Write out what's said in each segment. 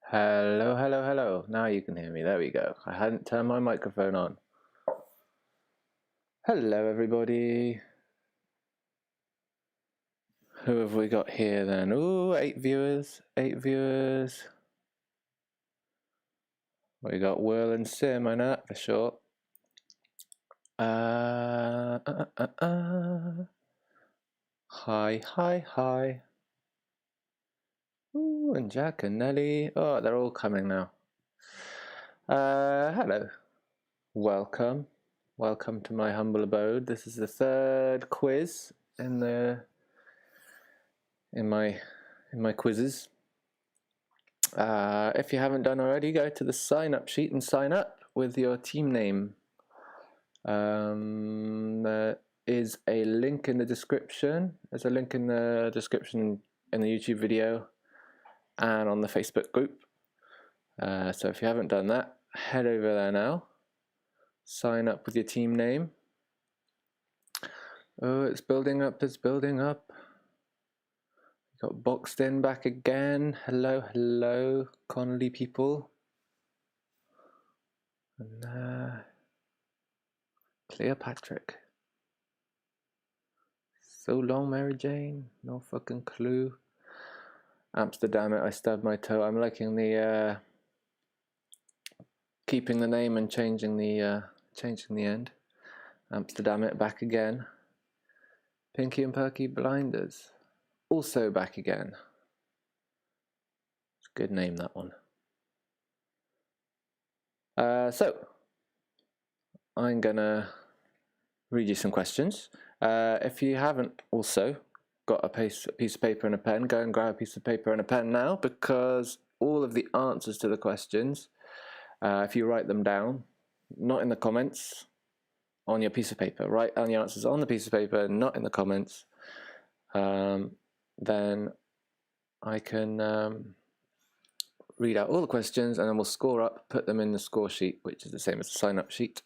Hello, hello, hello. Now you can hear me. There we go. I hadn't turned my microphone on. Hello, everybody. Who have we got here then? Ooh, 8 viewers. 8 viewers. We got Whirl and Sim, I know that for sure. Hi, hi, hi. Ooh, and Jack and Nelly. Oh, they're all coming now. Hello. Welcome. Welcome to my humble abode. This is the third quiz in my quizzes. If you haven't done already, go to the sign up sheet and sign up with your team name. There is a link in the description. There's a link in the description in the YouTube video and on the Facebook group. So if you haven't done that, head over there now. Sign up with your team name. Oh, it's building up, it's building up. Got Boxed In back again. Hello, hello, Connolly people. And Cleopatra. So long, Mary Jane. No fucking clue. Amsterdam it, I stubbed my toe. I'm liking the keeping the name and changing the end. Amsterdam it back again. Pinky and Perky Blinders. Also back again. It's a good name, that one. So I'm gonna read you some questions. If you haven't also got a piece of paper and a pen, go and grab a piece of paper and a pen now, because all of the answers to the questions, if you write them down, not in the comments, on your piece of paper, write down the answers on the piece of paper, not in the comments, then I can read out all the questions and then we'll score up, put them in the score sheet, which is the same as the sign up sheet,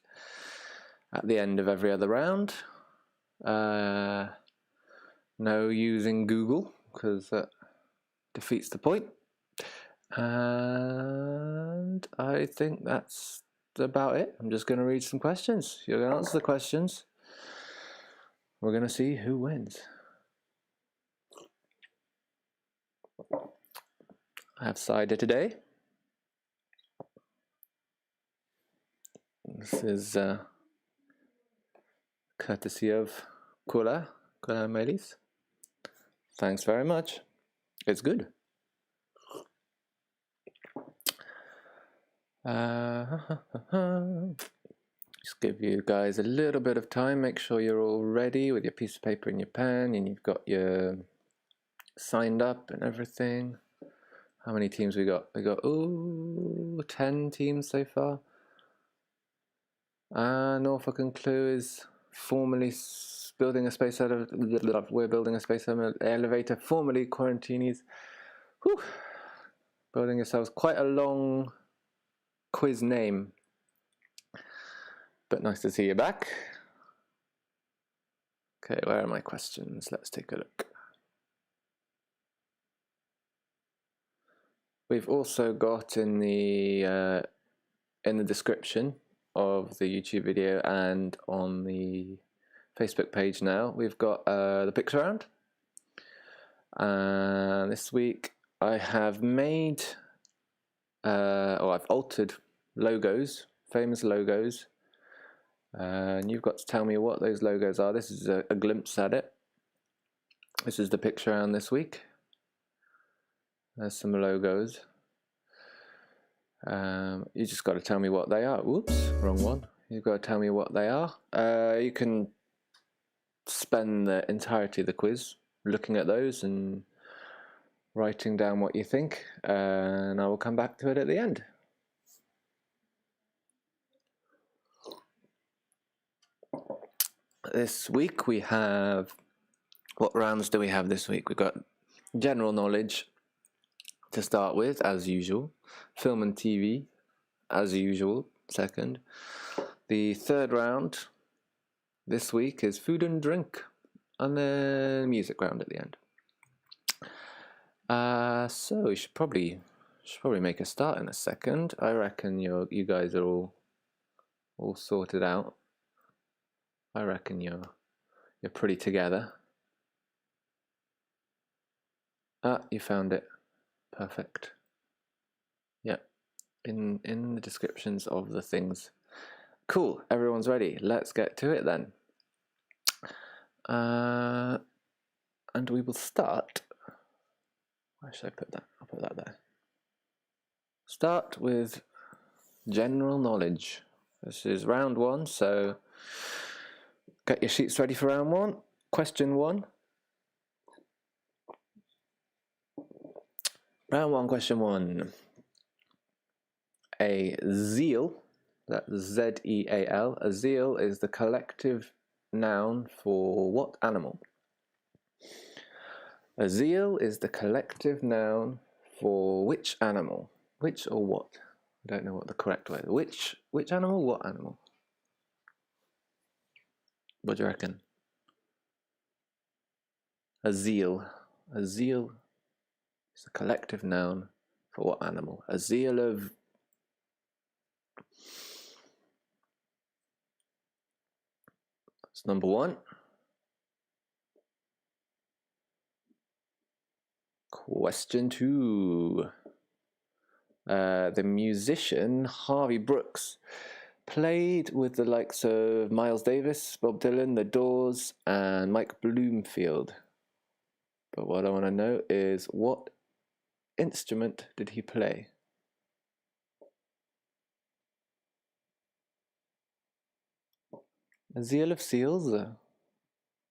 at the end of every other round. No using Google, because defeats the point. And I think that's about it. I'm just going to read some questions. You're going to answer the questions. We're going to see who wins. I have cider today. This is courtesy of Kula Melis. Thanks very much. It's good. Just give you guys a little bit of time. Make sure you're all ready with your piece of paper and your pen, and you've got your signed up and everything. How many teams we got? We got 10 teams so far. Norfolk and Clue is formally building a space out of. We're building a space elevator. Formerly Quarantinis. Whew. Building yourselves quite a long quiz name. But nice to see you back. Okay, where are my questions? Let's take a look. We've also got in the description of the YouTube video and on the Facebook page now, we've got the picture round. And this week I have made, I've altered logos, famous logos. And you've got to tell me what those logos are. This is a glimpse at it. This is the picture round this week. There's some logos. You just got to tell me what they are. Whoops, wrong one. You've got to tell me what they are. You can spend the entirety of the quiz looking at those and writing down what you think, and I will come back to it at the end. This week we have, what rounds do we have this week? We've got general knowledge to start with, as usual. Film and TV, as usual, second. The third round this week is food and drink, and then music round at the end. So we should probably make a start in a second. I reckon you guys are all sorted out. I reckon you're pretty together. You found it. Perfect. Yep. In the descriptions of the things. Cool. Everyone's ready. Let's get to it then. And we will start. Where should I put that? I'll put that there. Start with general knowledge. This is round one, so get your sheets ready for round one. Question one. Round one, question one. A zeal, that's Z-E-A-L, a zeal is the collective noun for what animal? A zeal is the collective noun for which animal? Which or what? I don't know what the correct way is. Which animal, what animal? What do you reckon? A zeal. A zeal is a collective noun for what animal? A zeal of... That's number one. Question two. The musician Harvey Brooks played with the likes of Miles Davis, Bob Dylan, The Doors, and Mike Bloomfield. But what I want to know is, what instrument did he play? A zeal of seals?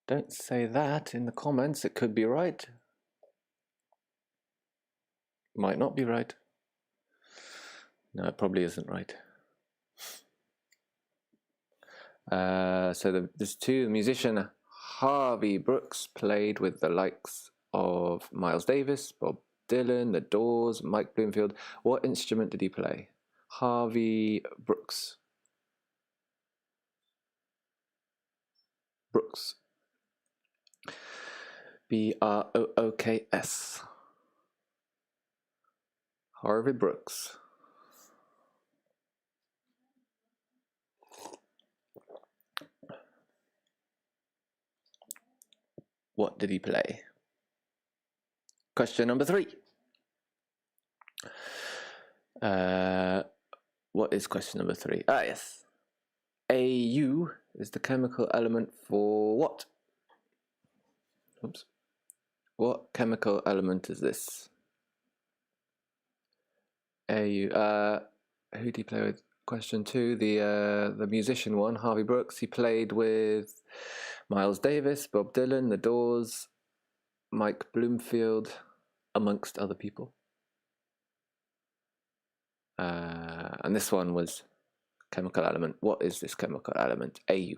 Don't say that in the comments. It could be right. Might not be right. No, it probably isn't right. So there's two. The musician Harvey Brooks played with the likes of Miles Davis, Bob Dylan, The Doors, Mike Bloomfield. What instrument did he play? Harvey Brooks. Brooks. B-R-O-O-K-S. Harvey Brooks. What did he play? Question number 3. What is question number 3? Ah, yes. Au is the chemical element for what? Oops. What chemical element is this? Au. Who did he play with? Question 2, the musician one, Harvey Brooks. He played with Miles Davis, Bob Dylan, The Doors, Mike Bloomfield, amongst other people. And this one was chemical element. What is this chemical element? Au.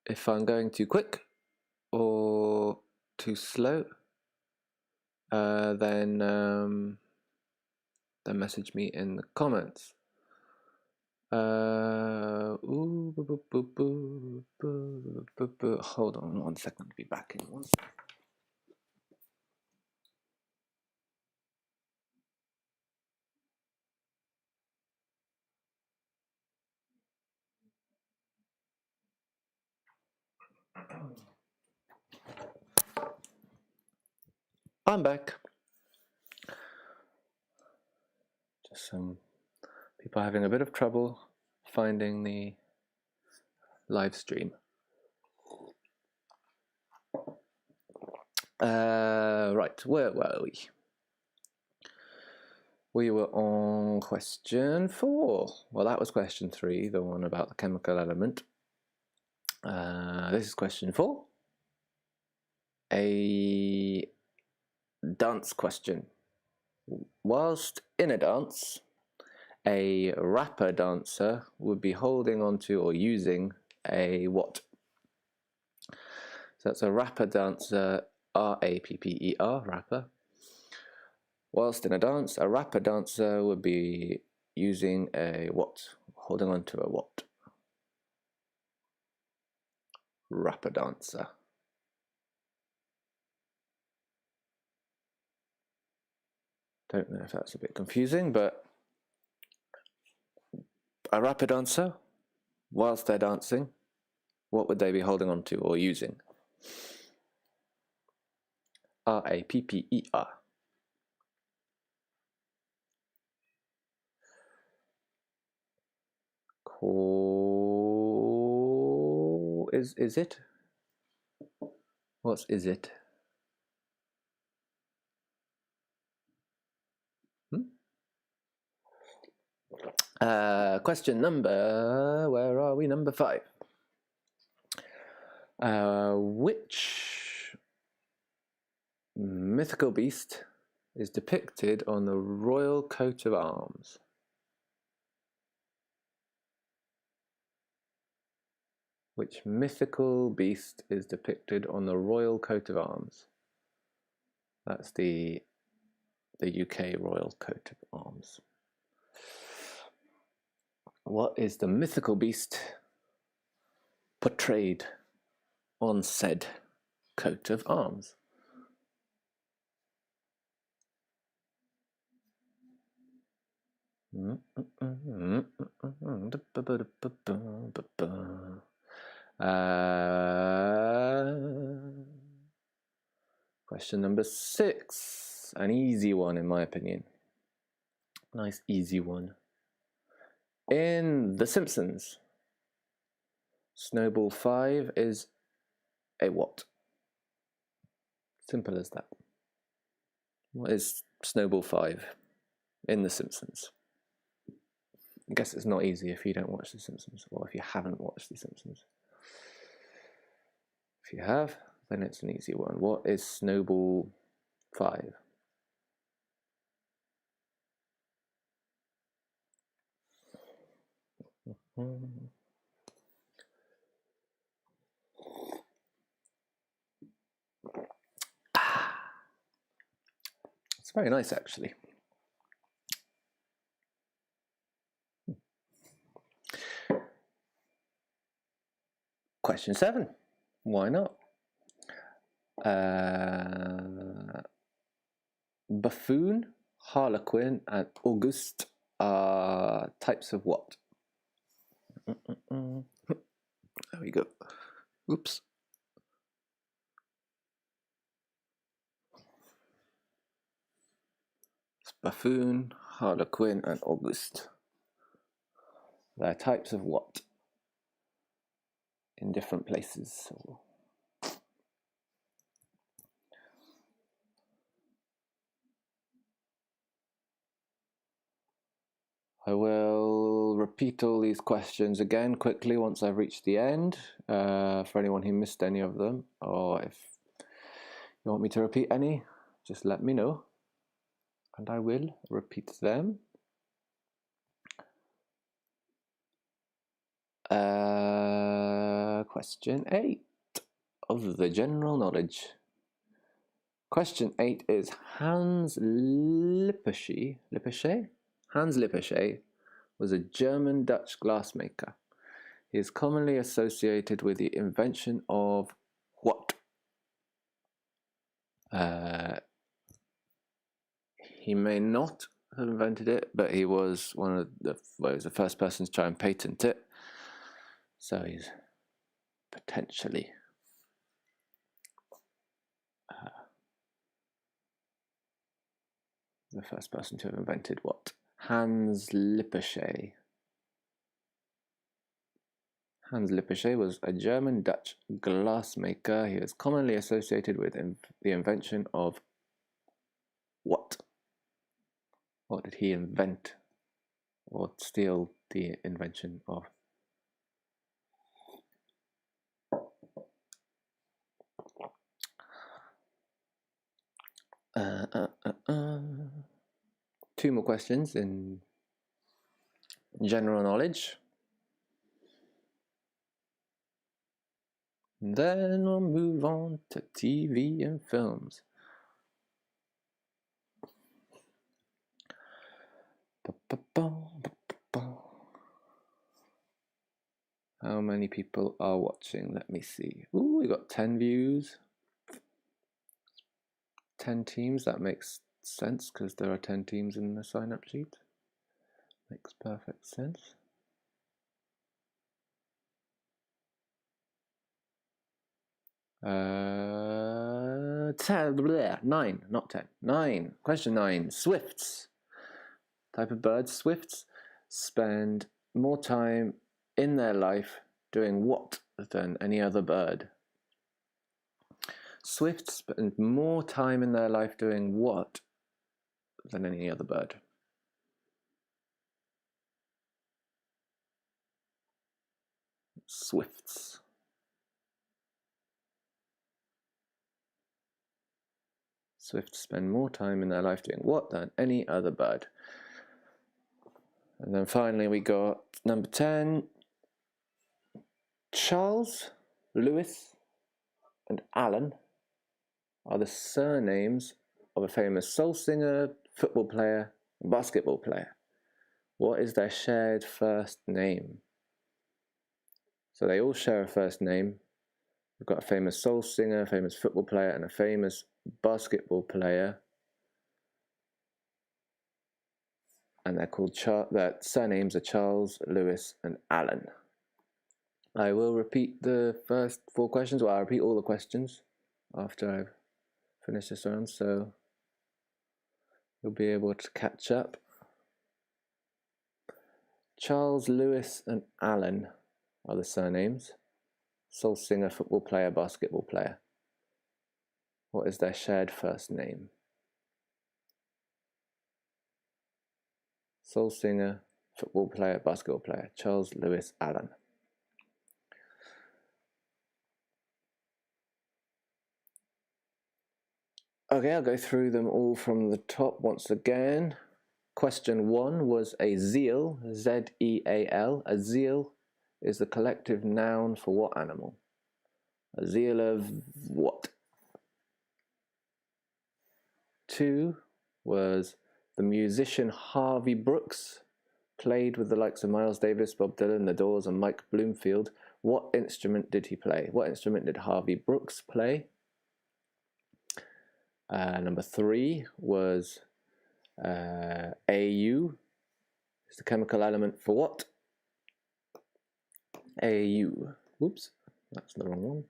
If I'm going too quick or too slow, then message me in the comments. Hold on 1 second, I'll be back in 1 second. I'm back. Just some people having a bit of trouble finding the live stream. Right, where were we? We were on question 4. Well, that was question 3, the one about the chemical element. This is question 4. A dance question. Whilst in a dance, a rapper dancer would be holding onto or using a what? So that's a rapper dancer, R-A-P-P-E-R, rapper. Whilst in a dance, a rapper dancer would be using a what? Holding onto a what? Rapper dancer. Don't know if that's a bit confusing, but a rapper dancer, whilst they're dancing, what would they be holding on to or using? R-A-P-P-E-R. Is it? What's is it? Question number, where are we? Number 5. Which mythical beast is depicted on the royal coat of arms? Which mythical beast is depicted on the royal coat of arms? That's the UK royal coat of arms. What is the mythical beast portrayed on said coat of arms? Question number 6, an easy one in my opinion. Nice easy one. In The Simpsons, Snowball 5 is a what? Simple as that. What is Snowball 5 in The Simpsons? I guess it's not easy if you don't watch The Simpsons, or if you haven't watched The Simpsons. If you have, then it's an easy one. What is Snowball 5? It's very nice, actually. Question 7. Why not? Buffoon, Harlequin, and Auguste are types of what? There we go. Oops. Buffoon, Harlequin, and Auguste. They're types of what? In different places. I will repeat all these questions again quickly once I've reached the end, for anyone who missed any of them, or if you want me to repeat any, just let me know, and I will repeat them. Question 8 of the general knowledge. Question 8 is Hans Lippershey was a German-Dutch glassmaker. He is commonly associated with the invention of what? He may not have invented it, but he was he was the first person to try and patent it. So he's potentially the first person to have invented what? Hans Lippershey. Hans Lippershey was a German-Dutch glassmaker. He is commonly associated with the invention of what? What did he invent or steal the invention of? Two more questions in general knowledge. Then we'll move on to TV and films. How many people are watching? Let me see. Ooh, we got 10 views. 10 teams, that makes sense because there are 10 teams in the sign-up sheet. Makes perfect sense. Nine, not 10. 9. Question 9. Swifts. Type of birds. Swifts spend more time in their life doing what than any other bird? Swifts spend more time in their life doing what than any other bird? Swifts. Swifts spend more time in their life doing what than any other bird? And then finally we got number 10. Charles, Lewis, and Alan are the surnames of a famous soul singer, football player, and basketball player. What is their shared first name? So they all share a first name. We've got a famous soul singer, a famous football player, and a famous basketball player. And they're called their surnames are Charles, Lewis, and Alan. I will repeat the first 4 questions. Well, I'll repeat all the questions after I've finished this round, so you'll be able to catch up. Charles, Lewis, and Alan are the surnames. Soul singer, football player, basketball player. What is their shared first name? Soul singer, football player, basketball player. Charles, Lewis, Alan. Okay, I'll go through them all from the top once again. Question 1 was a zeal, Z-E-A-L. A zeal is the collective noun for what animal? A zeal of what? 2 was the musician Harvey Brooks played with the likes of Miles Davis, Bob Dylan, The Doors, and Mike Bloomfield. What instrument did he play? What instrument did Harvey Brooks play? Number 3 was AU. It's the chemical element for what? AU. Whoops, that's the wrong one.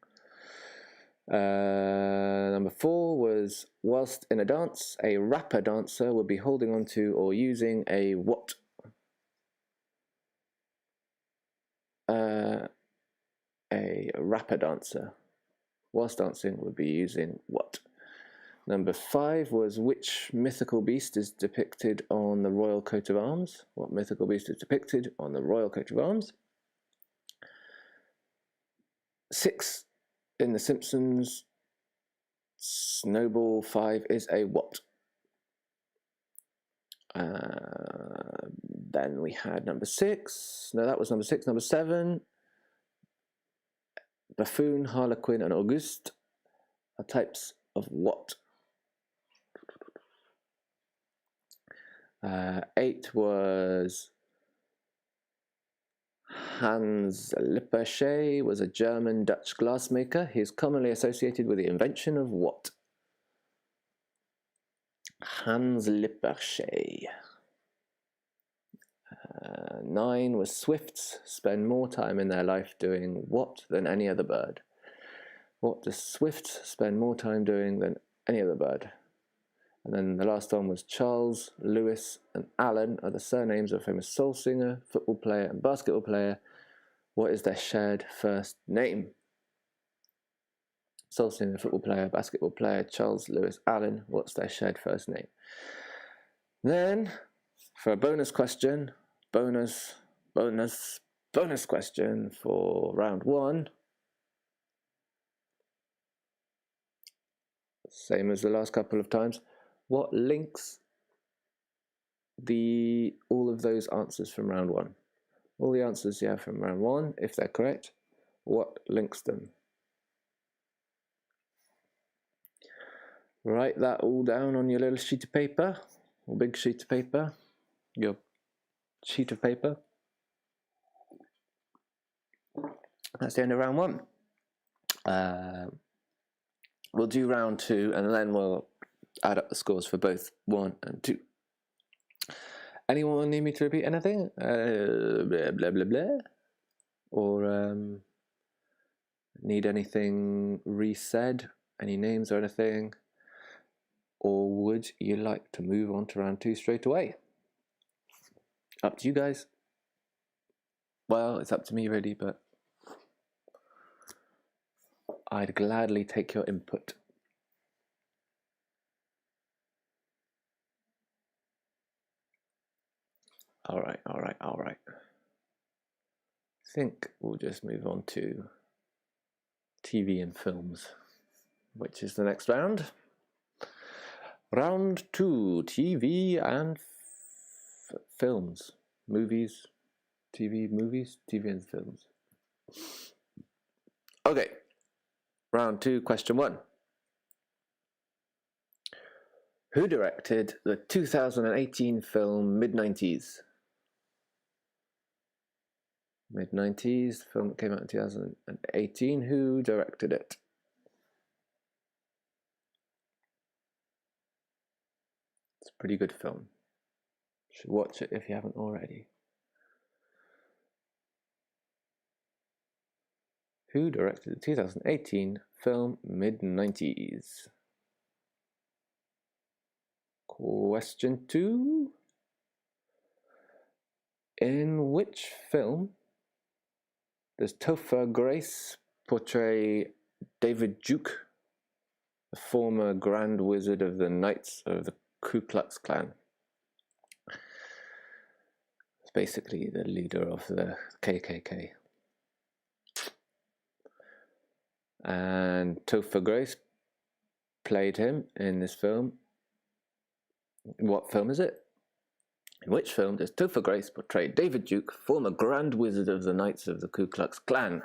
Number 4 was whilst in a dance, a rapper dancer would be holding onto or using a what? A rapper dancer whilst dancing would be using what? Number 5 was which mythical beast is depicted on the royal coat of arms? What mythical beast is depicted on the royal coat of arms? 6 in The Simpsons, Snowball 5 is a what? Then we had number 6. No, that was number 6. Number 7, Buffoon, Harlequin, and Auguste are types of what? 8 was Hans Lippershey was a German-Dutch glassmaker. He is commonly associated with the invention of what? Hans Lippershey. 9 was swifts spend more time in their life doing what than any other bird? What does swifts spend more time doing than any other bird? And then the last one was Charles, Lewis, and Allen are the surnames of a famous soul singer, football player, and basketball player. What is their shared first name? Soul singer, football player, basketball player, Charles, Lewis, Allen. What's their shared first name? Then, for a bonus question, bonus question for round 1. Same as the last couple of times. What links all of those answers from round 1? All the answers you have from round 1, if they're correct, what links them? Write that all down on your little sheet of paper, or big sheet of paper, your sheet of paper. That's the end of round 1. We'll do round 2, and then we'll add up the scores for both 1 and 2. Anyone need me to repeat anything? Blah, blah, blah, blah? Or need anything resaid? Any names or anything? Or would you like to move on to round 2 straight away? Up to you guys. Well, it's up to me really, but I'd gladly take your input. All right. I think we'll just move on to TV and films, which is the next round. Round 2, TV and films. Movies, TV and films. Okay, round 2, question 1. Who directed the 2018 film Mid-90s? Mid-90s, film that came out in 2018. Who directed it? It's a pretty good film. You should watch it if you haven't already. Who directed the 2018 film Mid-90s? Question 2. In which film does Topher Grace portray David Duke, the former Grand Wizard of the Knights of the Ku Klux Klan? It's basically the leader of the KKK. And Topher Grace played him in this film. What film is it? In which film does Topher Grace portray David Duke, former Grand Wizard of the Knights of the Ku Klux Klan?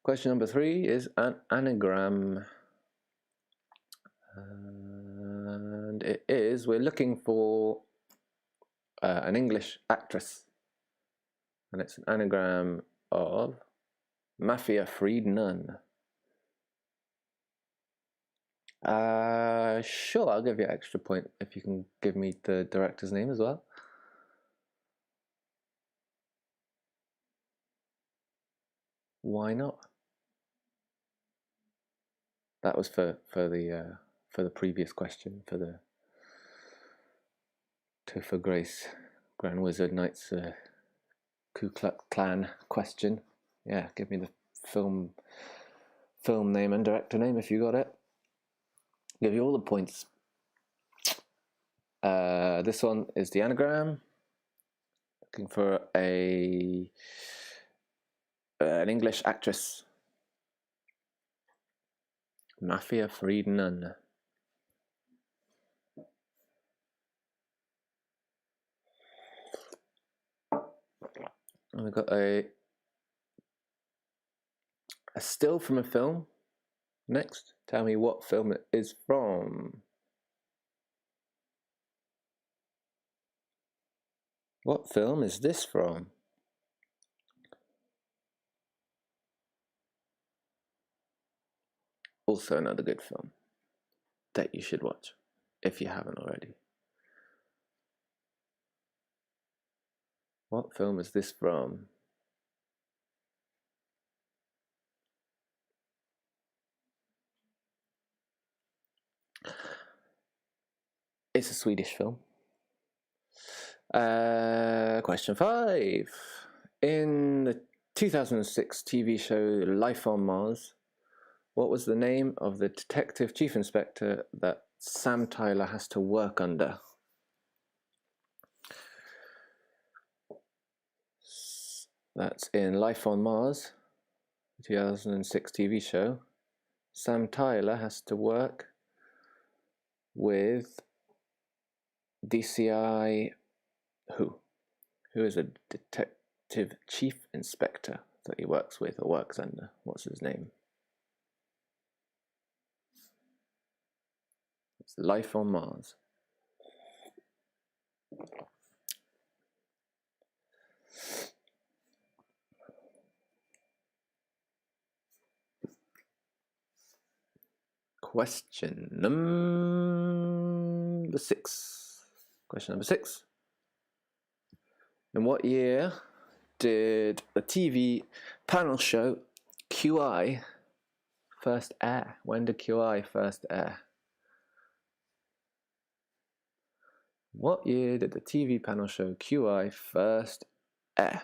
Question number 3 is an anagram. And it is, we're looking for an English actress, and it's an anagram of Mafia Freed Nun. Sure, I'll give you an extra point if you can give me the director's name as well. Why not? That was for the previous question, for the Topher Grace Grand Wizard Knights Ku Klux Klan question. Yeah, give me the film name and director name if you got it. Give you all the points. This one is the anagram. Looking for an English actress. Mafia Freed Nun. And we've got a still from a film. Next, tell me what film it is from. What film is this from? Also another good film that you should watch if you haven't already. What film is this from? It's a Swedish film. Question 5. In the 2006 TV show Life on Mars, what was the name of the detective chief inspector that Sam Tyler has to work under? That's in Life on Mars, 2006 TV show. Sam Tyler has to work with DCI who? Who is a detective chief inspector that he works with or works under? What's his name? It's Life on Mars. Question number 6. Question number 6. In what year did the TV panel show QI first air? When did QI first air? What year did the TV panel show QI first air?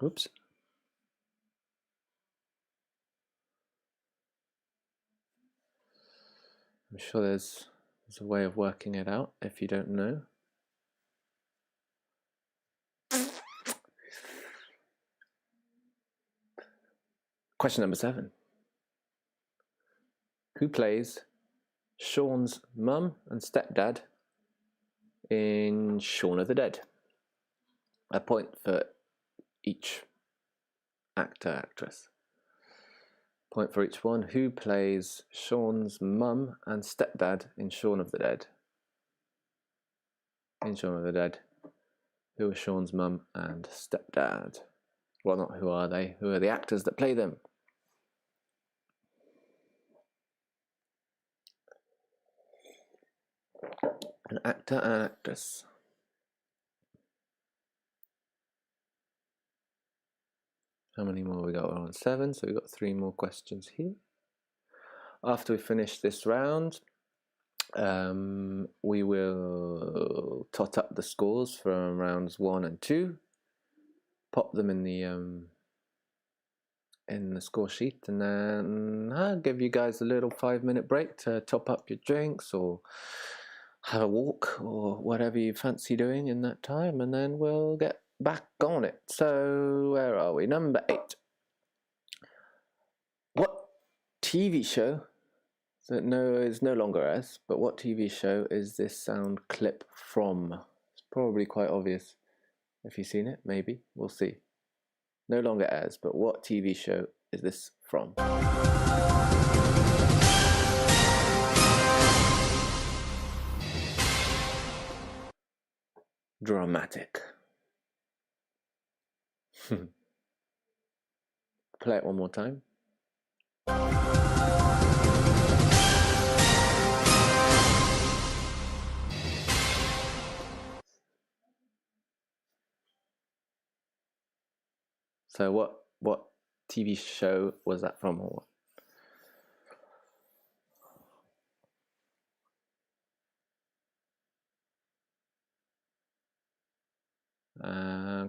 Oops. I'm sure there's a way of working it out if you don't know. Question number 7. Who plays Sean's mum and stepdad in Shaun of the Dead? A point for each actor, actress. Point for each one. Who plays Sean's mum and stepdad in Shaun of the Dead? In Shaun of the Dead, who are Sean's mum and stepdad? Well, not who are they? Who are the actors that play them? An actor and an actress. How many more we got? We're on 7, so we've got 3 more questions here. After we finish this round, we will tot up the scores from rounds 1 and 2, pop them in the score sheet, and then I'll give you guys a little 5-minute break to top up your drinks or have a walk or whatever you fancy doing in that time, and then we'll get back on it. So where are we? Number 8. What TV show that is no longer airs, but what TV show is this sound clip from? It's probably quite obvious if you've seen it, maybe. We'll see. No longer airs, but what TV show is this from? Dramatic. Play it one more time. So what TV show was that from, or what?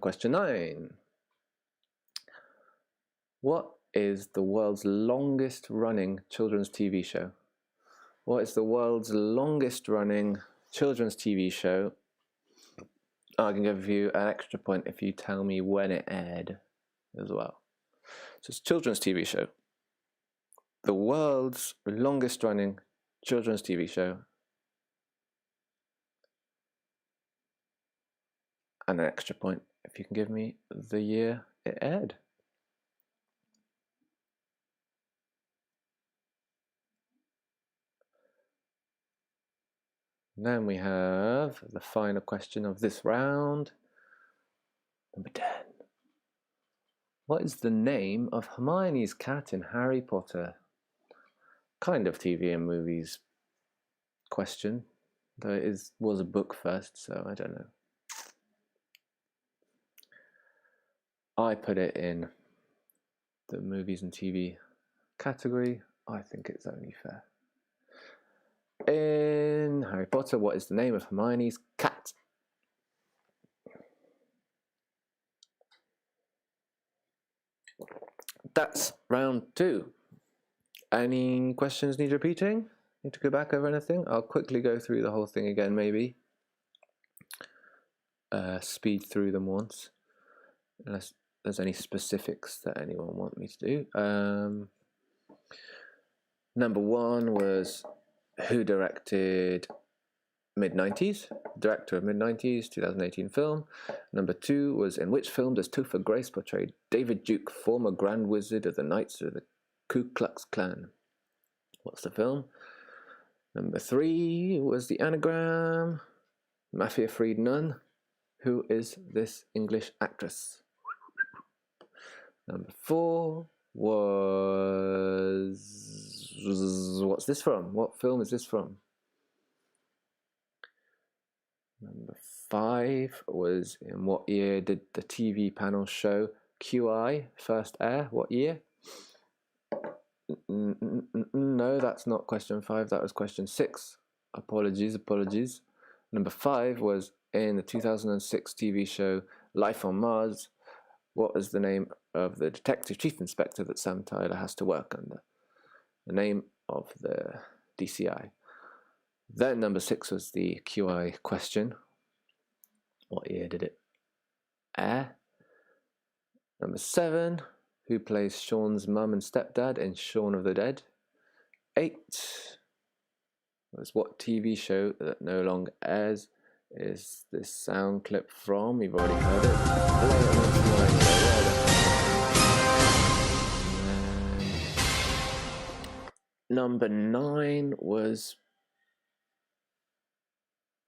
Question 9. What is the world's longest running children's TV show? What is the world's longest running children's TV show? I can give you an extra point if you tell me when it aired as well. So it's a children's TV show. The world's longest running children's TV show. And an extra point if you can give me the year it aired. Then we have the final question of this round. Number 10. What is the name of Hermione's cat in Harry Potter? Kind of TV and movies question, though it was a book first, so I don't know. I put it in the movies and TV category. I think it's only fair. In Harry Potter, what is the name of Hermione's cat? That's round 2. Any questions need repeating? Need to go back over anything? I'll quickly go through the whole thing again, maybe. Speed through them once, unless there's any specifics that anyone want me to do. Number 1 was who directed Mid-90s, director of Mid-90s, 2018 film. Number 2 was in which film does Topher Grace portray David Duke, former Grand Wizard of the Knights of the Ku Klux Klan? What's the film? Number 3 was the anagram, Mafia Freed Nun. Who is this English actress? Number 4 was... What's this from? What film is this from? Number 5 was in what year did the TV panel show QI first air? What year? No, that's not question 5. That was question 6. Apologies. Number 5 was in the 2006 TV show Life on Mars. What was the name of the detective chief inspector that Sam Tyler has to work under? The name of the DCI. Then number 6 was the QI question. What year did it air? Number 7, who plays Sean's mum and stepdad in Shaun of the Dead? 8 was what TV show that no longer airs is this sound clip from? You've already heard it. Number 9 was...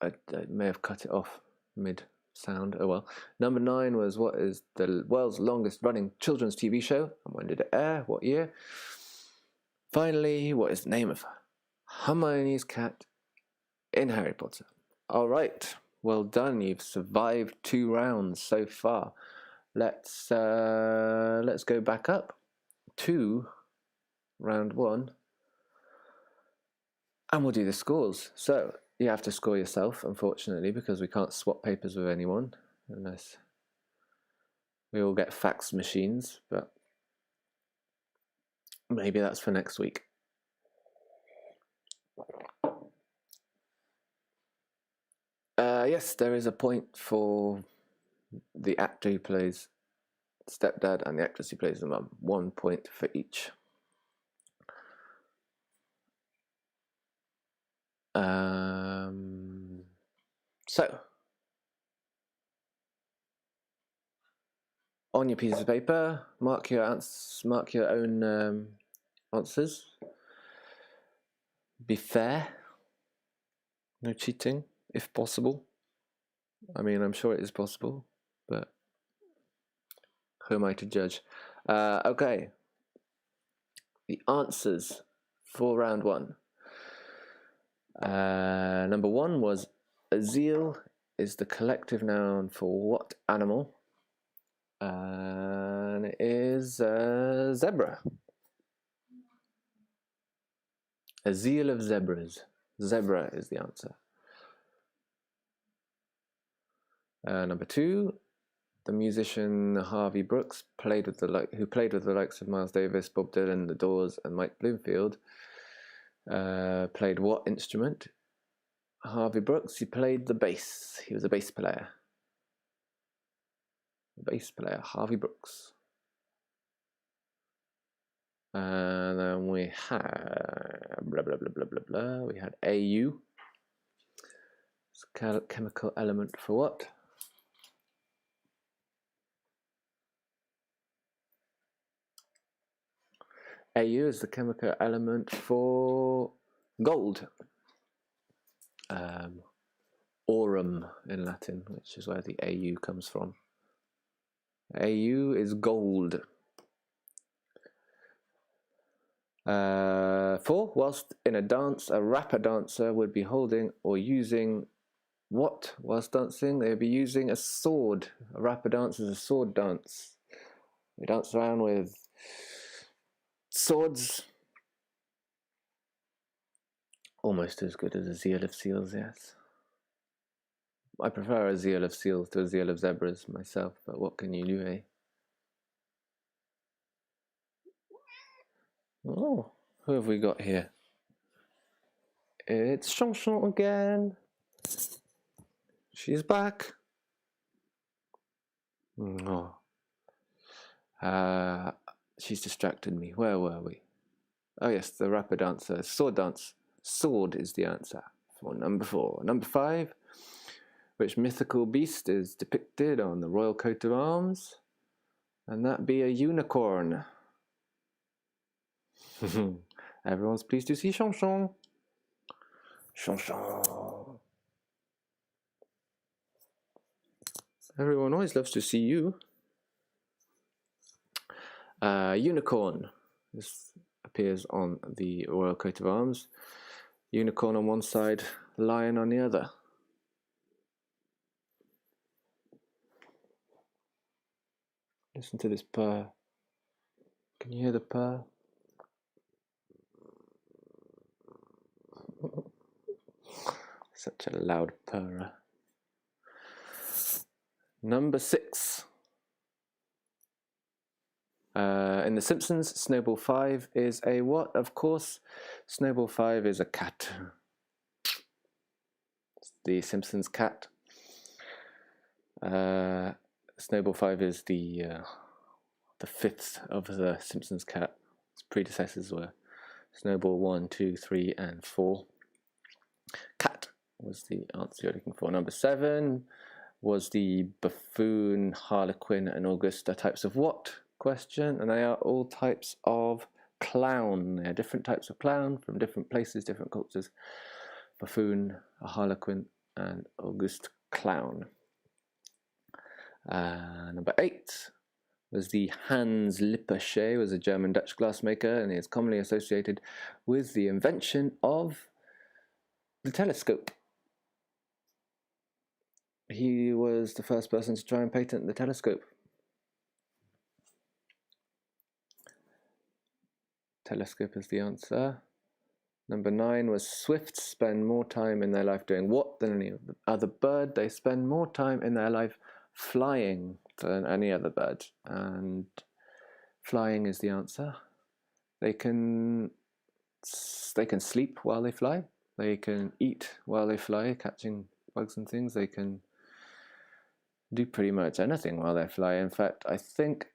I may have cut it off mid-sound. Oh well. Number 9 was what is the world's longest running children's TV show? And when did it air? What year? Finally, what is the name of Hermione's cat in Harry Potter? All right. Well done. You've survived 2 rounds so far. Let's go back up to round 1. And we'll do the scores. So you have to score yourself, unfortunately, because we can't swap papers with anyone unless we all get fax machines, but maybe that's for next week. Yes, there is a point for the actor who plays stepdad and the actress who plays the mum. 1 point for each. So on your piece of paper, mark your own answers. Be fair. No cheating, if possible. I mean, I'm sure it is possible, but who am I to judge? Okay. The answers for round one. Number one was azile is the collective noun for what animal? And it is zebra. Azile of zebras. Zebra is the answer. Number two, the musician Harvey Brooks who played with the likes of Miles Davis, Bob Dylan, The Doors, and Mike Bloomfield. Played what instrument? Harvey Brooks, he played the bass. He was a bass player. Bass player, Harvey Brooks. And then we had blah blah blah blah blah blah. We had AU. It's a chemical element for what? AU is the chemical element for gold. Aurum in Latin, which is where the AU comes from. AU is gold. 4. Whilst in a dance, a rapper dancer would be holding or using what whilst dancing? They would be using a sword. A rapper dance is a sword dance. They dance around with swords. Almost as good as a zeal of seals, yes. I prefer a zeal of seals to a zeal of zebras myself, but what can you do, eh? Oh, who have we got here? It's Chanson again. She's back. Oh. She's distracted me. Where were we? Oh yes, the rapper dancer. Sword dance. Sword is the answer for number 4. Number 5. Which mythical beast is depicted on the royal coat of arms? And that be a unicorn. Everyone's pleased to see Chanson. Chanson. Everyone always loves to see you. Unicorn. This appears on the royal coat of arms. Unicorn on one side, lion on the other. Listen to this purr. Can you hear the purr? Such a loud purrer. Number 6. In The Simpsons, Snowball 5 is a what? Of course, Snowball 5 is a cat. It's the Simpsons cat. Snowball 5 is the 5th of the Simpsons cat. Its predecessors were Snowball 1, 2, 3, and 4. Cat was the answer you're looking for. Number 7 was the buffoon, harlequin, and Augusta types of what? Question, and they are all types of clown. They are different types of clown from different places, different cultures. Buffoon, a harlequin, and Auguste clown. Number 8 was the Hans Lippershey, was a German-Dutch glassmaker, and he is commonly associated with the invention of the telescope. He was the first person to try and patent the telescope. Telescope is the answer. Number 9 was swifts spend more time in their life doing what than any other bird? They spend more time in their life flying than any other bird. And flying is the answer. They can sleep while they fly. They can eat while they fly, catching bugs and things. They can do pretty much anything while they fly. In fact, I think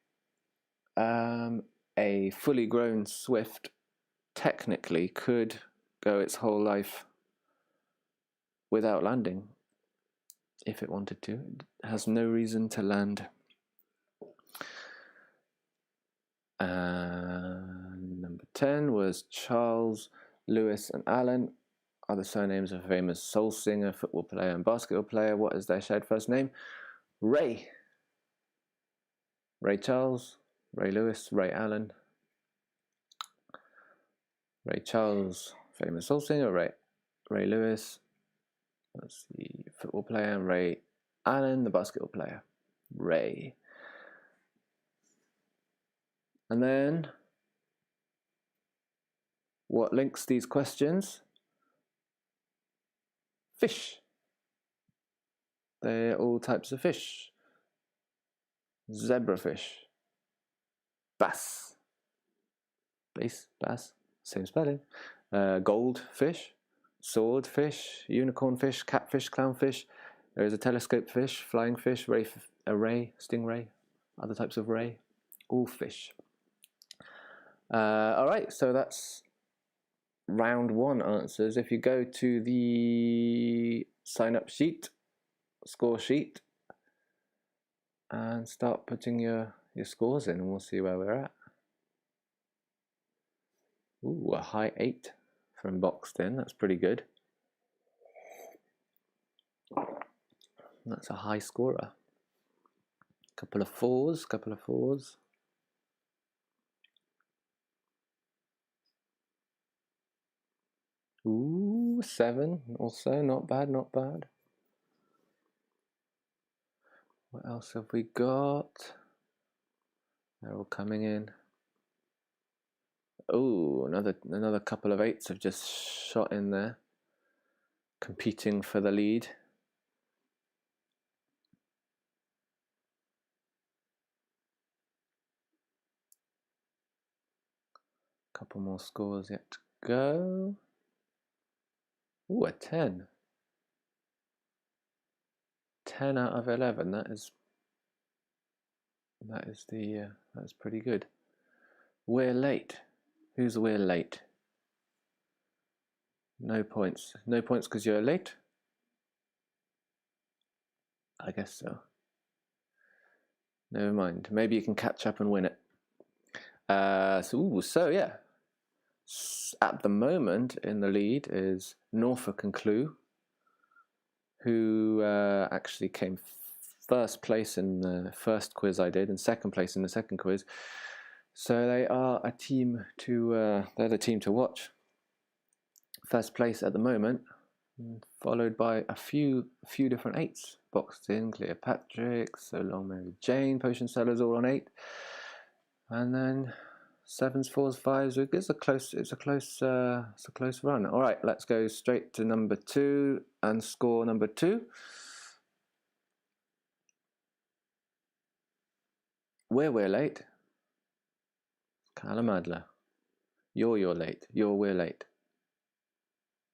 a fully grown swift technically could go its whole life without landing if it wanted to. It has no reason to land. And number 10 was Charles, Lewis, and Alan. Other surnames of a famous soul singer, football player, and basketball player. What is their shared first name? Ray. Ray Charles, Ray Lewis, Ray Allen. Ray Charles, famous soul singer. Ray Lewis, that's the football player. And Ray Allen, the basketball player. Ray. And then, what links these questions? Fish. They're all types of fish. Zebrafish. Bass. Bass, same spelling. Goldfish. Swordfish. Unicorn fish. Catfish. Clownfish. There is a telescope fish. Flying fish. Ray, stingray. Other types of ray. All fish. Alright, so that's round 1 answers. If you go to the sign up sheet, score sheet, and start putting your scores in, and we'll see where we're at. Ooh, a high 8 from Boxed In. That's pretty good. That's a high scorer. Couple of fours. Ooh, 7 also. Not bad. What else have we got? They're all coming in. Oh, another couple of 8s have just shot in there, competing for the lead. Couple more scores yet to go. Ooh, a 10. 10 out of 11. That's pretty good. We're late. Who's we're late? No points. No points because you're late? I guess so. Never mind. Maybe you can catch up and win it. So yeah. At the moment in the lead is Norfolk and Clue, who actually came first place in the first quiz I did and second place in the second quiz. So they are a team to they're the team to watch. First place at the moment, followed by a few different 8s. Boxed In, Cleopatra, So Long Mary Jane, Potion Sellers all on 8. And then 7s, 4s, 5s. It's a close run. All right, let's go straight to number 2 and score number 2. We're late. Callum Adler. You're late. We're late.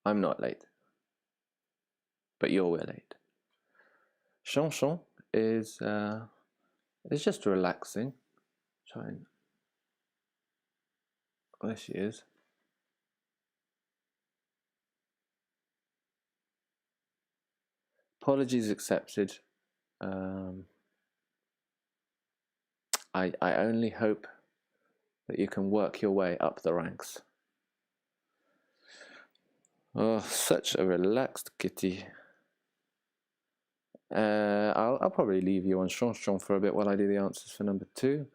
I'm not late. But we're late. Chanson is just relaxing. There she is. Apologies accepted. I only hope that you can work your way up the ranks. Oh, such a relaxed kitty. I'll probably leave you on Chanson for a bit while I do the answers for number 2.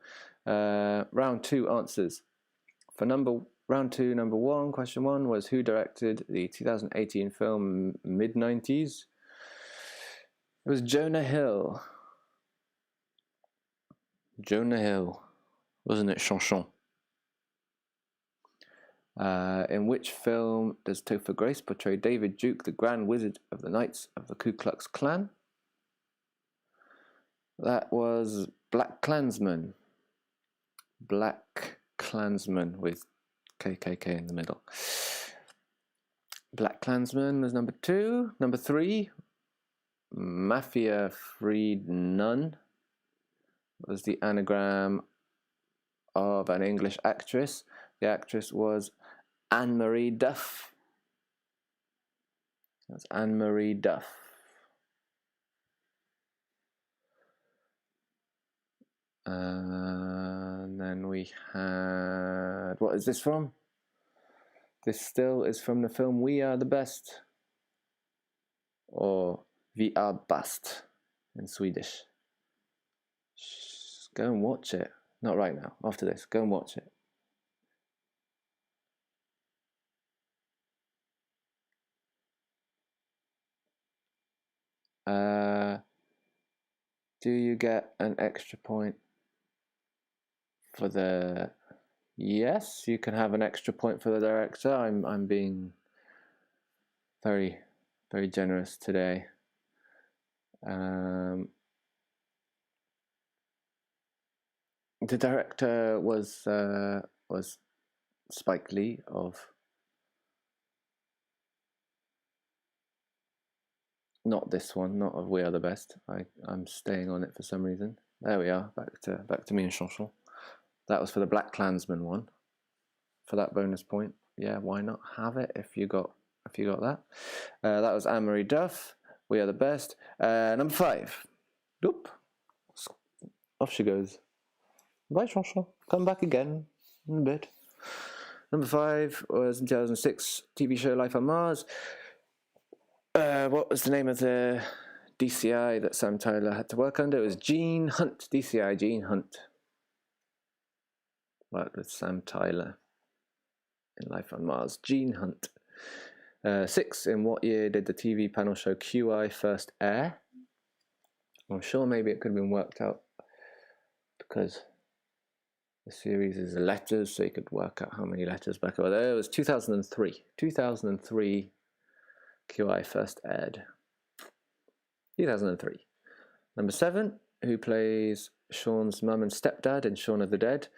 Round 2 answers. For round 2, number 1, question 1 was who directed the 2018 film Mid-90s? It was Jonah Hill. Jonah Hill, wasn't it, Chanson? In which film does Topher Grace portray David Duke, the Grand Wizard of the Knights of the Ku Klux Klan? That was Black Klansman. Black Klansman with KKK in the middle. Black Klansman was number 2. Number 3, Mafia Freed Nun was the anagram of an English actress. The actress was Anne-Marie Duff. That's Anne-Marie Duff. And then we had, what is this from? This still is from the film We Are the Best, or Vi är bäst in Swedish. Go and watch it. Not right now, after this. Go and watch it. Do you get an extra point for the... Yes, you can have an extra point for the director. I'm being very, very generous today. The director was Spike Lee of... Not this one, not of We Are the Best. I'm staying on it for some reason. There we are, back to me and Chanchon. That was for the Black Klansman one. For that bonus point, yeah, why not have it if you got that? That was Anne-Marie Duff. We Are the Best. Number 5. Oop. Off she goes. Bye, Chanchon. Come back again in a bit. Number 5 was in 2006 TV show Life on Mars. What was the name of the DCI that Sam Tyler had to work under? It was Gene Hunt. DCI Gene Hunt. Worked with Sam Tyler in Life on Mars. Gene Hunt. 6. In what year did the TV panel show QI first air? I'm sure maybe it could have been worked out because the series is letters, so you could work out how many letters back over there. It was 2003. 2003 QI first aired. 2003. Number 7. Who plays Shaun's mum and stepdad in Shaun of the Dead?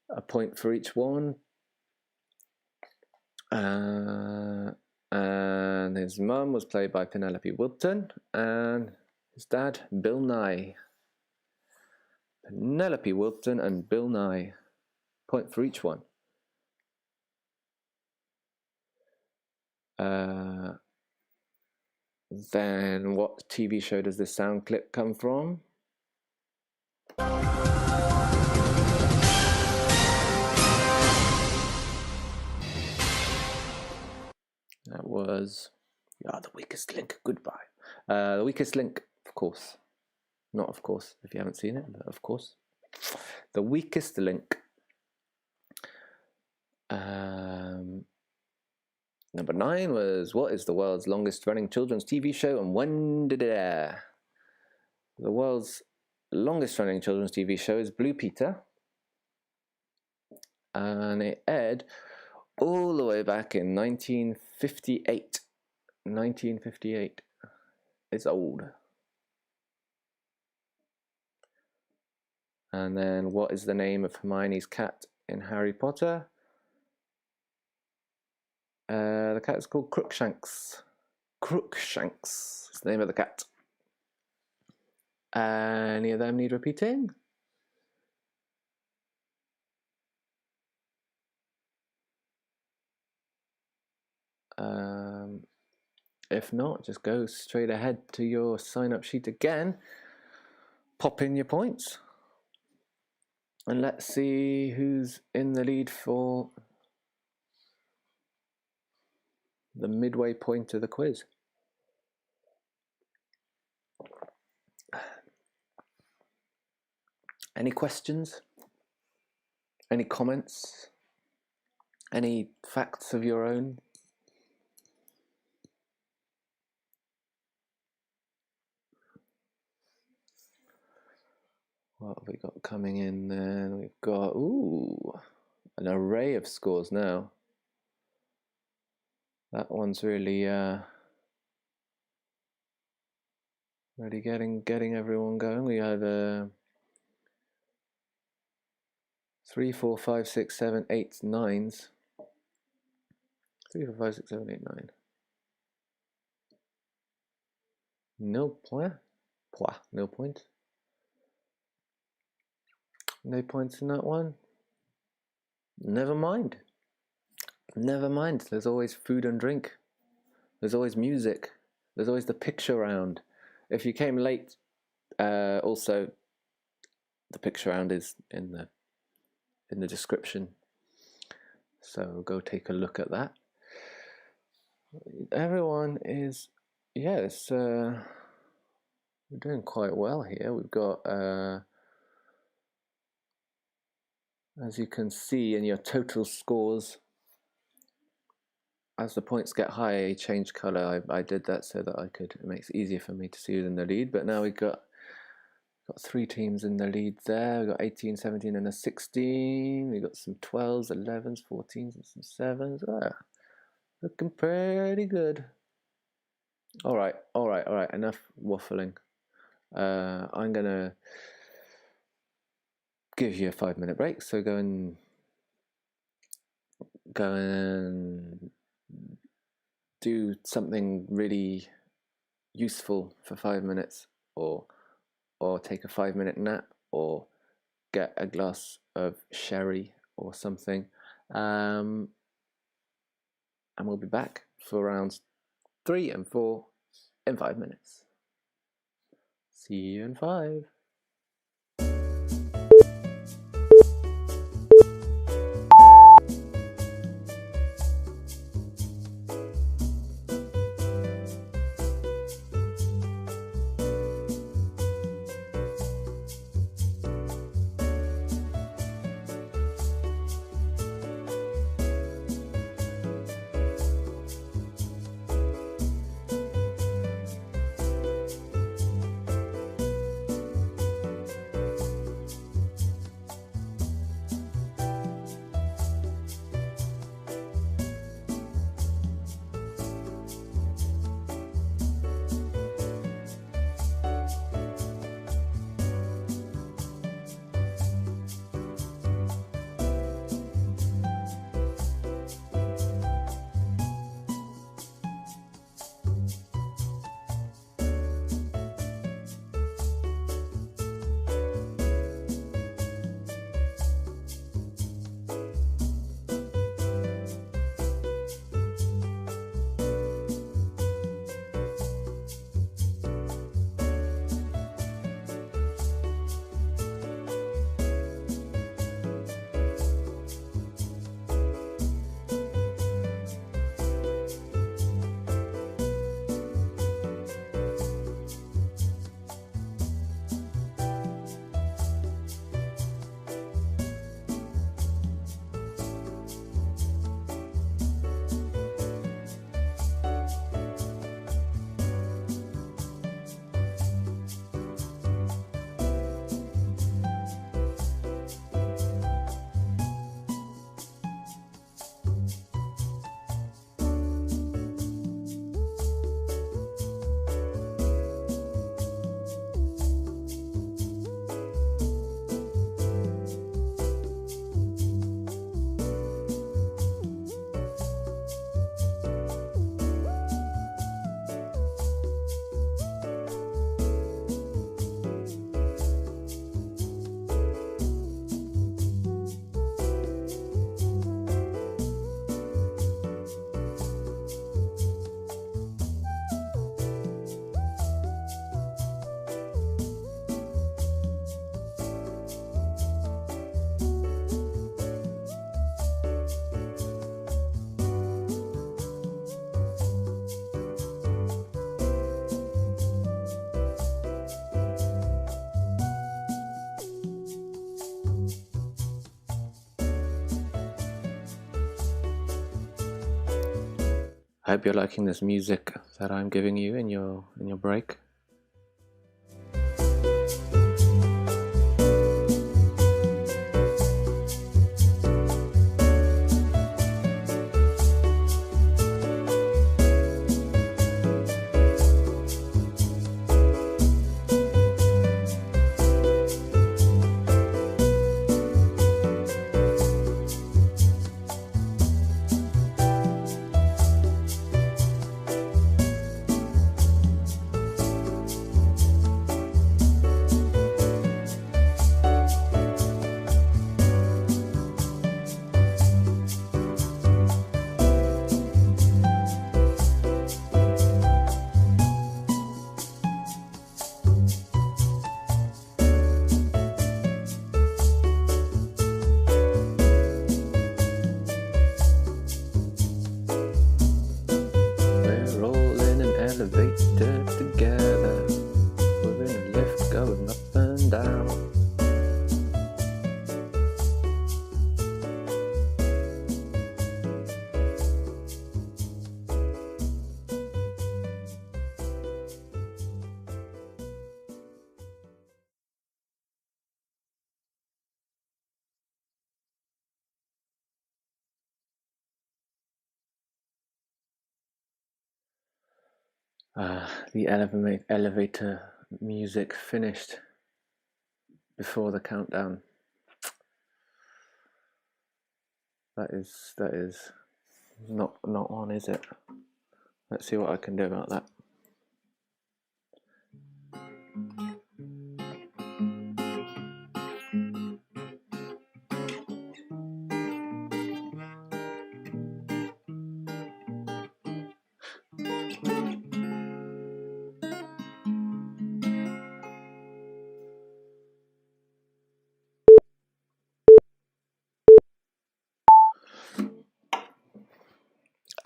A point for each one. And his mum was played by Penelope Wilton, and his dad, Bill Nye. Penelope Wilton and Bill Nye. Point for each one. Then what TV show does this sound clip come from? That was The Weakest Link. Goodbye. The Weakest Link, of course. Not of course, if you haven't seen it, but of course. The Weakest Link. Number 9 was, what is the world's longest running children's TV show and when did it air? The world's longest running children's TV show is Blue Peter. And it aired all the way back in 1958. 1958. It's old. And then what is the name of Hermione's cat in Harry Potter? The cat is called Crookshanks. Crookshanks is the name of the cat. Any of them need repeating? If not, just go straight ahead to your sign-up sheet again. Pop in your points. And let's see who's in the lead for the midway point of the quiz. Any questions? Any comments? Any facts of your own? What have we got coming in then? We've got, an array of scores now. That one's really getting everyone going. We have 3, 4, 5, 6, 7, 8, 9s. 3, 4, 5, 6, 7, 8, 9. No point. No point. No points in that one. Never mind. Never mind. There's always food and drink. There's always music. There's always the picture round. If you came late, also the picture round is in the in the description. So go take a look at that. Everyone is, yes, we're doing quite well here. We've got, as you can see in your total scores, as the points get higher, you change color. I did that so that it makes it easier for me to see who's in the lead. But now we've got 3 teams in the lead there. We've got 18, 17, and a 16. We've got some 12s, 11s, 14s, and some 7s. Looking pretty good. All right. Enough waffling. I'm going to give you a 5-minute break. So go and do something really useful for 5 minutes, or take a 5-minute nap, or get a glass of sherry or something, and we'll be back for rounds 3 and 4 in 5 minutes. See you in 5. I hope you're liking this music that I'm giving you in your break. The elevator music finished before the countdown. That is not on, is it? Let's see what I can do about that.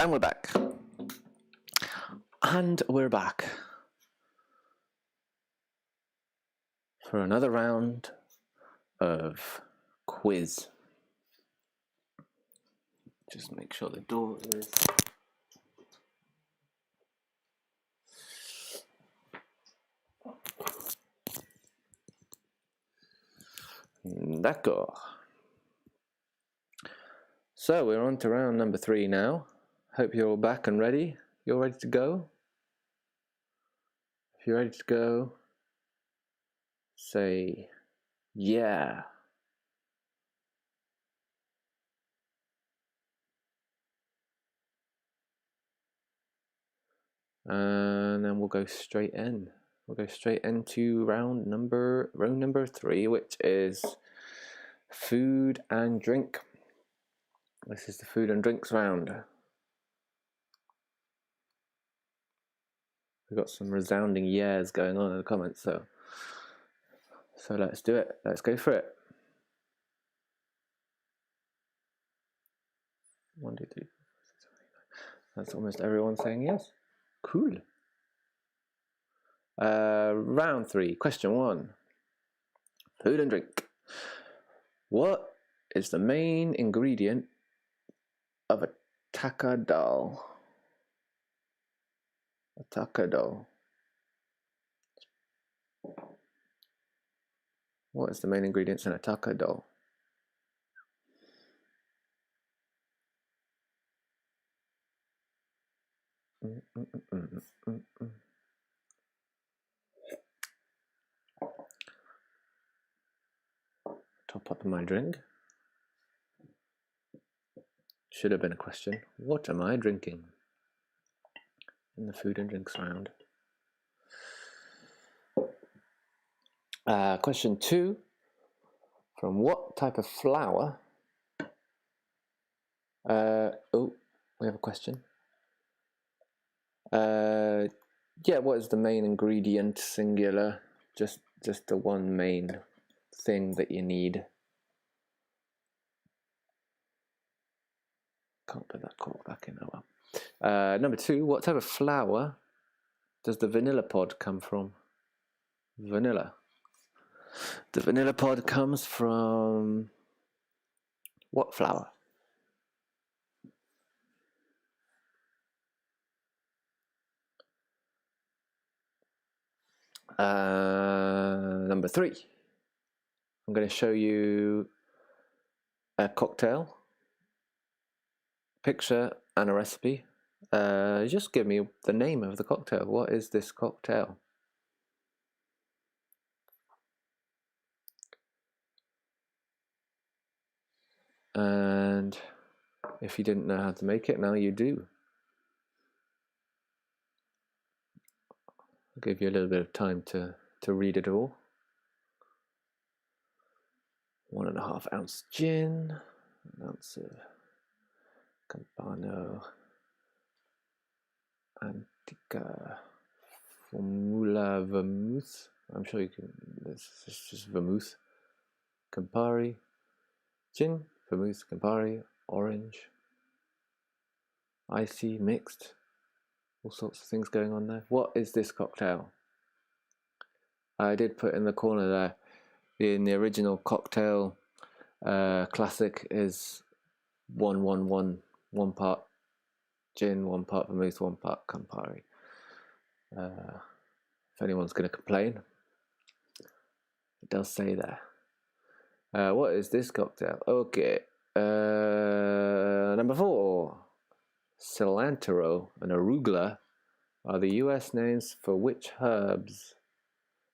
And we're back. And we're back for another round of quiz. Just make sure the door is... D'accord. So we're on to round number 3 now. Hope you're all back and ready. You're ready to go? If you're ready to go, say yeah. And then we'll go straight in. We'll go straight into round number 3, which is food and drink. This is the food and drinks round. We've got some resounding yeahs going on in the comments, so let's do it. Let's go for it. 1, 2, 3, 4, 5, 6, 7, 8, 9. That's almost everyone saying yes. Cool. Round 3, question 1. Food and drink. What is the main ingredient of a taka dal? A taka dal. What is the main ingredients in a taka dal? Top up my drink. Should have been a question. What am I drinking? In the food and drinks round. Question 2. From what type of flour? Oh, we have a question. Yeah, what is the main ingredient, singular? Just the one main thing that you need. Can't put that cork back in, oh well. Number 2, what type of flour does the vanilla pod come from? Vanilla. The vanilla pod comes from what flour? Number 3. I'm going to show you a cocktail, picture and a recipe. Just give me the name of the cocktail. What is this cocktail? And if you didn't know how to make it, now you do. I'll give you a little bit of time to read it all. 1.5 ounce gin, 1 ounce of Campano Antica Formula Vermouth. I'm sure you can, this is just vermouth. Campari, gin, vermouth, Campari, orange, icy, mixed. All sorts of things going on there. What is this cocktail? I did put in the corner there, in the original cocktail classic is 1-1-1, 1 part gin, 1 part vermouth, 1 part Campari. If anyone's going to complain, it does say there. What is this cocktail? Okay, number 4, cilantro and arugula are the US names for which herbs?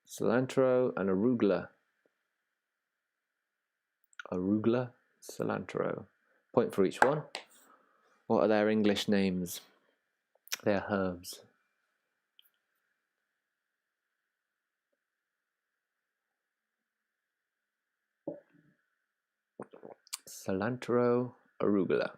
Cilantro and arugula. Arugula, cilantro. Point for each one. What are their English names? They're herbs. Cilantro, arugula.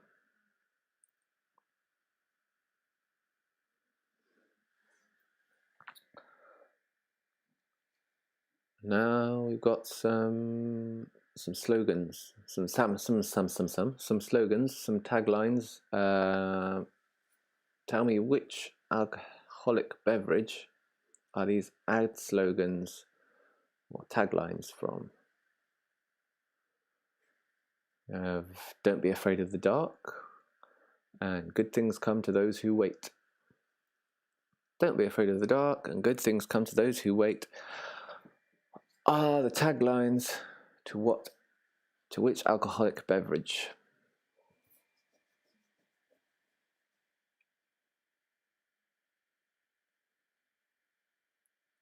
Now we've got some slogans, some slogans, some taglines. Tell me which alcoholic beverage are these ad slogans or taglines from? Don't be afraid of the dark, and good things come to those who wait. Don't be afraid of the dark, and good things come to those who wait are the taglines to what? To which alcoholic beverage?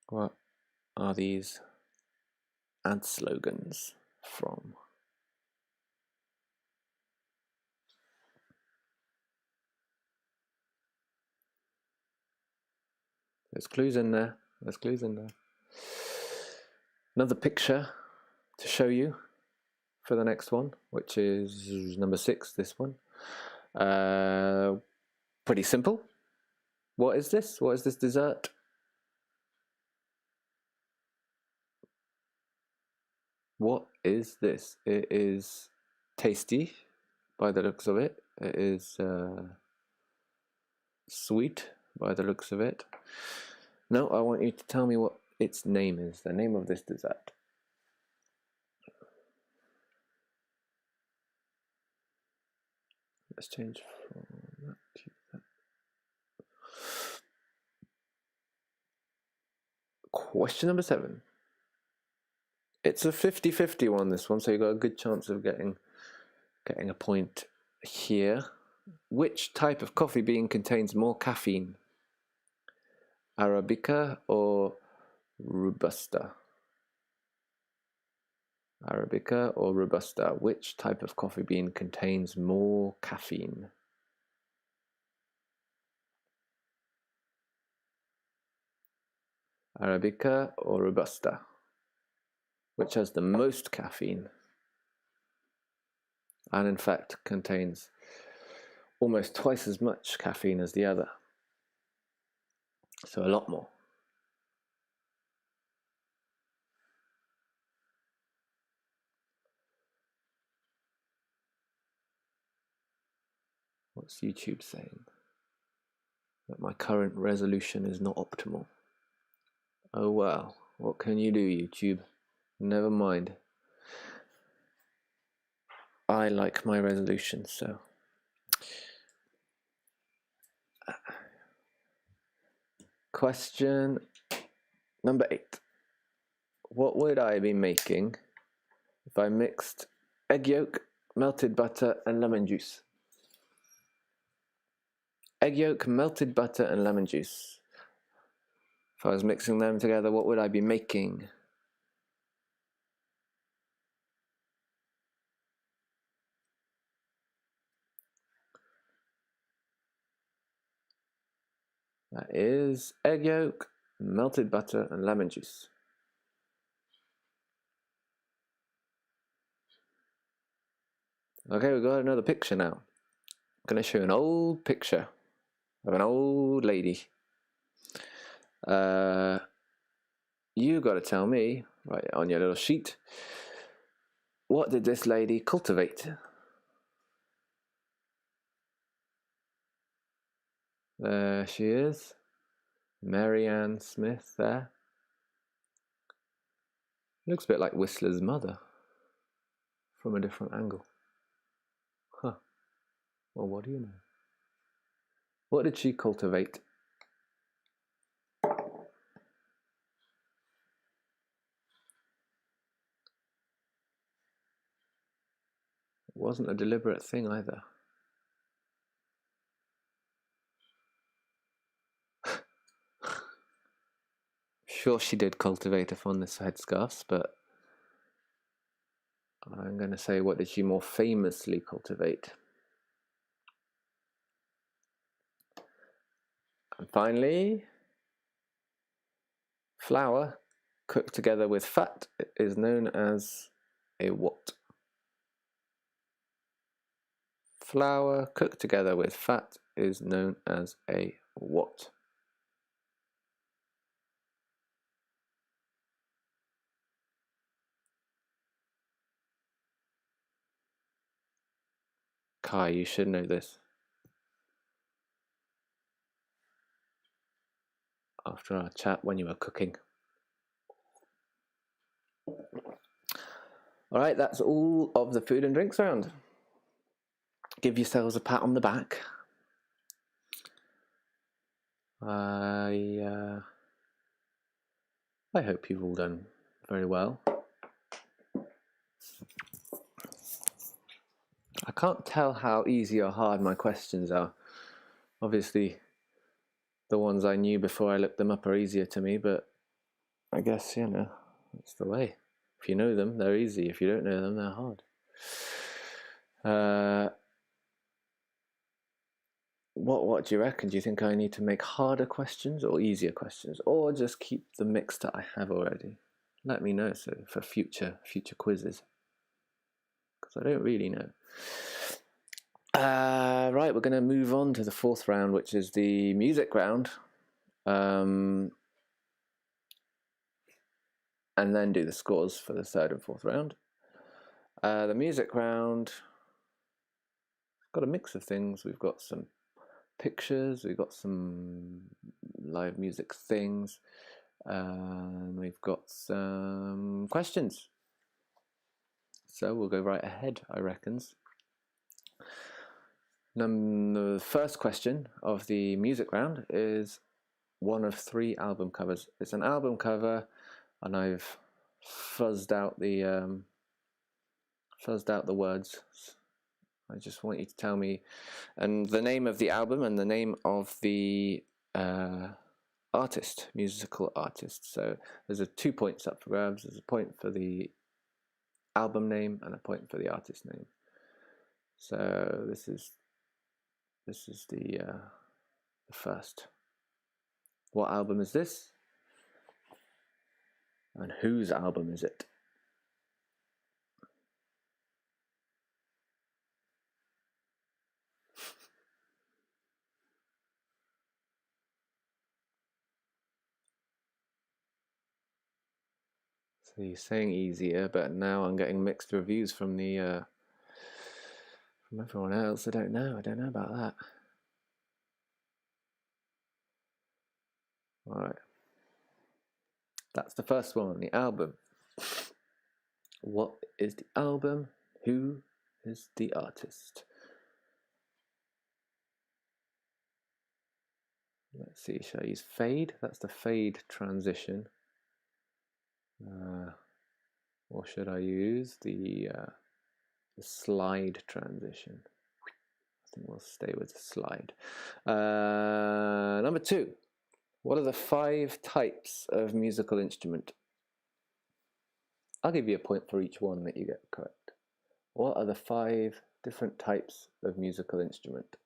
What are these ad slogans from? There's clues in there. There's clues in there. Another picture to show you for the next one, which is number 6, this one. Pretty simple. What is this? What is this dessert? What is this? It is tasty by the looks of it. It is sweet by the looks of it. No, I want you to tell me what its name is, the name of this dessert. Let's change from that to that. Question number 7. It's a 50-50 one, this one, so you've got a good chance of getting a point here. Which type of coffee bean contains more caffeine? Arabica or Robusta? Arabica or Robusta? Which type of coffee bean contains more caffeine? Arabica or Robusta? Which has the most caffeine? And in fact contains almost twice as much caffeine as the other. So a lot more. What's YouTube saying? That my current resolution is not optimal. Oh well, what can you do, YouTube? Never mind. I like my resolution, so. Question number 8. What would I be making if I mixed egg yolk, melted butter, and lemon juice? Egg yolk, melted butter, and lemon juice. If I was mixing them together, what would I be making? That is egg yolk, melted butter, and lemon juice. Okay, we've got another picture now. I'm going to show you an old picture of an old lady. You got to tell me, right on your little sheet, what did this lady cultivate? There she is, Mary Ann Smith there. Looks a bit like Whistler's mother from a different angle. Huh. Well, what do you know? What did she cultivate? It wasn't a deliberate thing either. sure she did cultivate a fondness for headscarves, but I'm going to say, what did she more famously cultivate? And finally, flour cooked together with fat is known as a what? Flour cooked together with fat is known as a what? Kai, you should know this. After our chat when you were cooking. Alright, that's all of the food and drinks round. Give yourselves a pat on the back. I hope you've all done very well. I can't tell how easy or hard my questions are. Obviously, the ones I knew before I looked them up are easier to me, but I guess, you know, that's the way. If you know them, they're easy. If you don't know them, they're hard. What do you reckon? Do you think I need to make harder questions or easier questions, or just keep the mix that I have already? Let me know so for future quizzes, because I don't really know. Right, we're going to move on to the fourth round, which is the music round, and then do the scores for the third and fourth round. The music round got a mix of things. We've got some pictures, we've got some live music things, and we've got some questions. So we'll go right ahead, I reckons. The first question of the music round is one of 3 album covers. It's an album cover, and I've fuzzed out the words. I just want you to tell me and the name of the album and the name of the artist, musical artist. So there's 2 points up for grabs. There's a point for the album name and a point for the artist name. So this is the first. What album is this? And whose album is it? So you're saying easier, but now I'm getting mixed reviews from the from everyone else. I don't know about that. All right, that's the first one, the album. What is the album? Who is the artist? Let's see, shall I use fade? That's the fade transition. Or should I use the slide transition? I think we'll stay with the slide. Number 2. What are the 5 types of musical instrument? I'll give you a point for each one that you get correct. What are the 5 different types of musical instrument?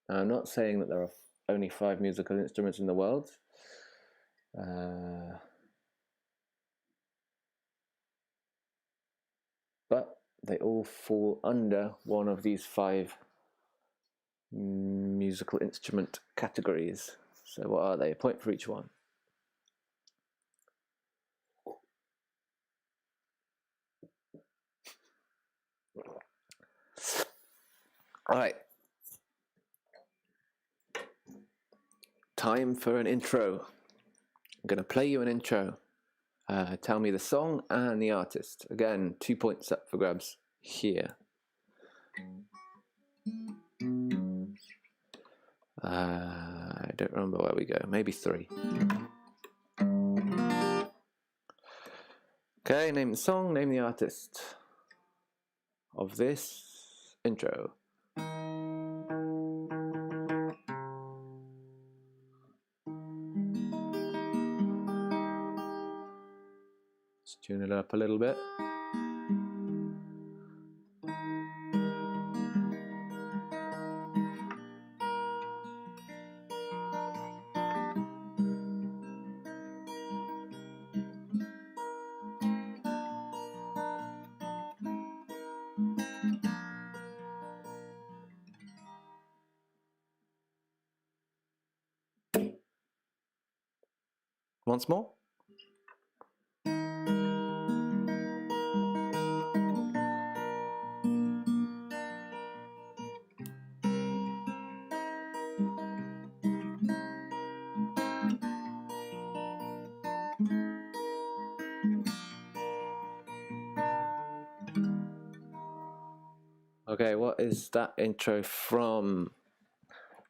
Now, I'm not saying that there are only 5 musical instruments in the world. But they all fall under one of these 5 musical instrument categories. So what are they? A point for each one. All right. Time for an intro. I'm going to play you an intro. Tell me the song and the artist. Again, 2 points up for grabs here. I don't remember where we go. Maybe 3. Okay, name the song, name the artist of this intro. up a little bit. Once more. Okay, what is that intro from?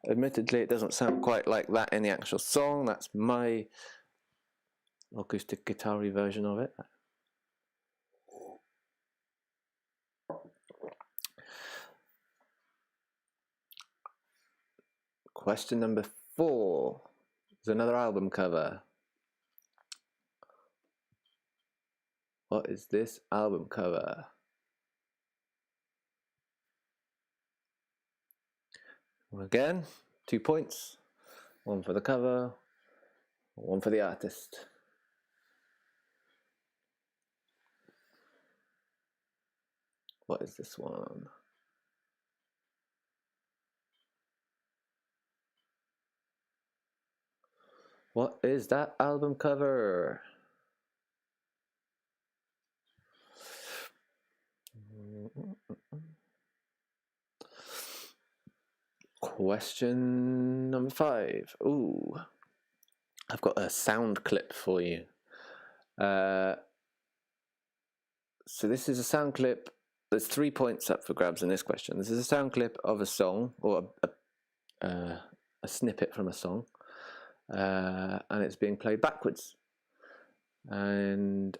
Admittedly, it doesn't sound quite like that in the actual song. That's my acoustic guitar-y version of it. Question number 4 is another album cover. What is this album cover? Again, 2 points. 1 for the cover, 1 for the artist. What is this one? What is that album cover? Question number 5. Ooh, I've got a sound clip for you. So this is a sound clip. There's 3 points up for grabs in this question. This is a sound clip of a song, or a snippet from a song, and it's being played backwards. And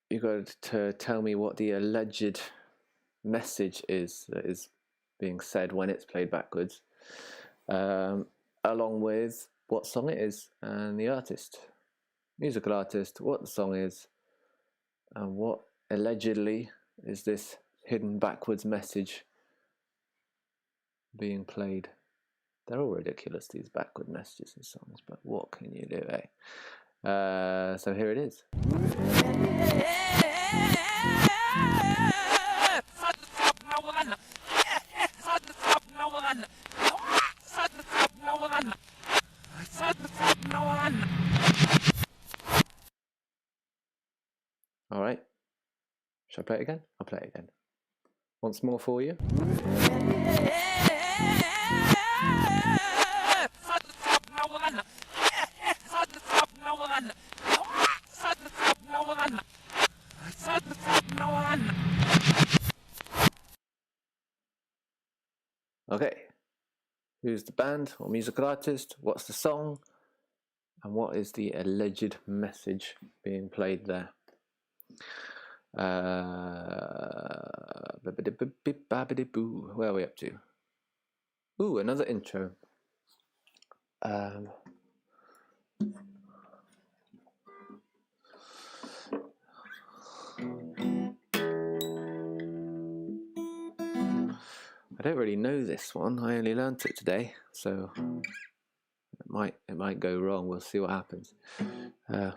you've got to tell me what the alleged message is that is being said when it's played backwards, along with what song it is and the artist, musical artist, what the song is, and what allegedly is this hidden backwards message being played. They're all ridiculous, these backward messages in songs, but what can you do, eh? So here it is. All right. Shall I play it again? I'll play it again. Once more for you. Okay. Who's the band or musical artist? What's the song? And what is the alleged message being played there? Where are we up to? Ooh, another intro. I don't really know this one. I only learnt it today, so it might go wrong. We'll see what happens. How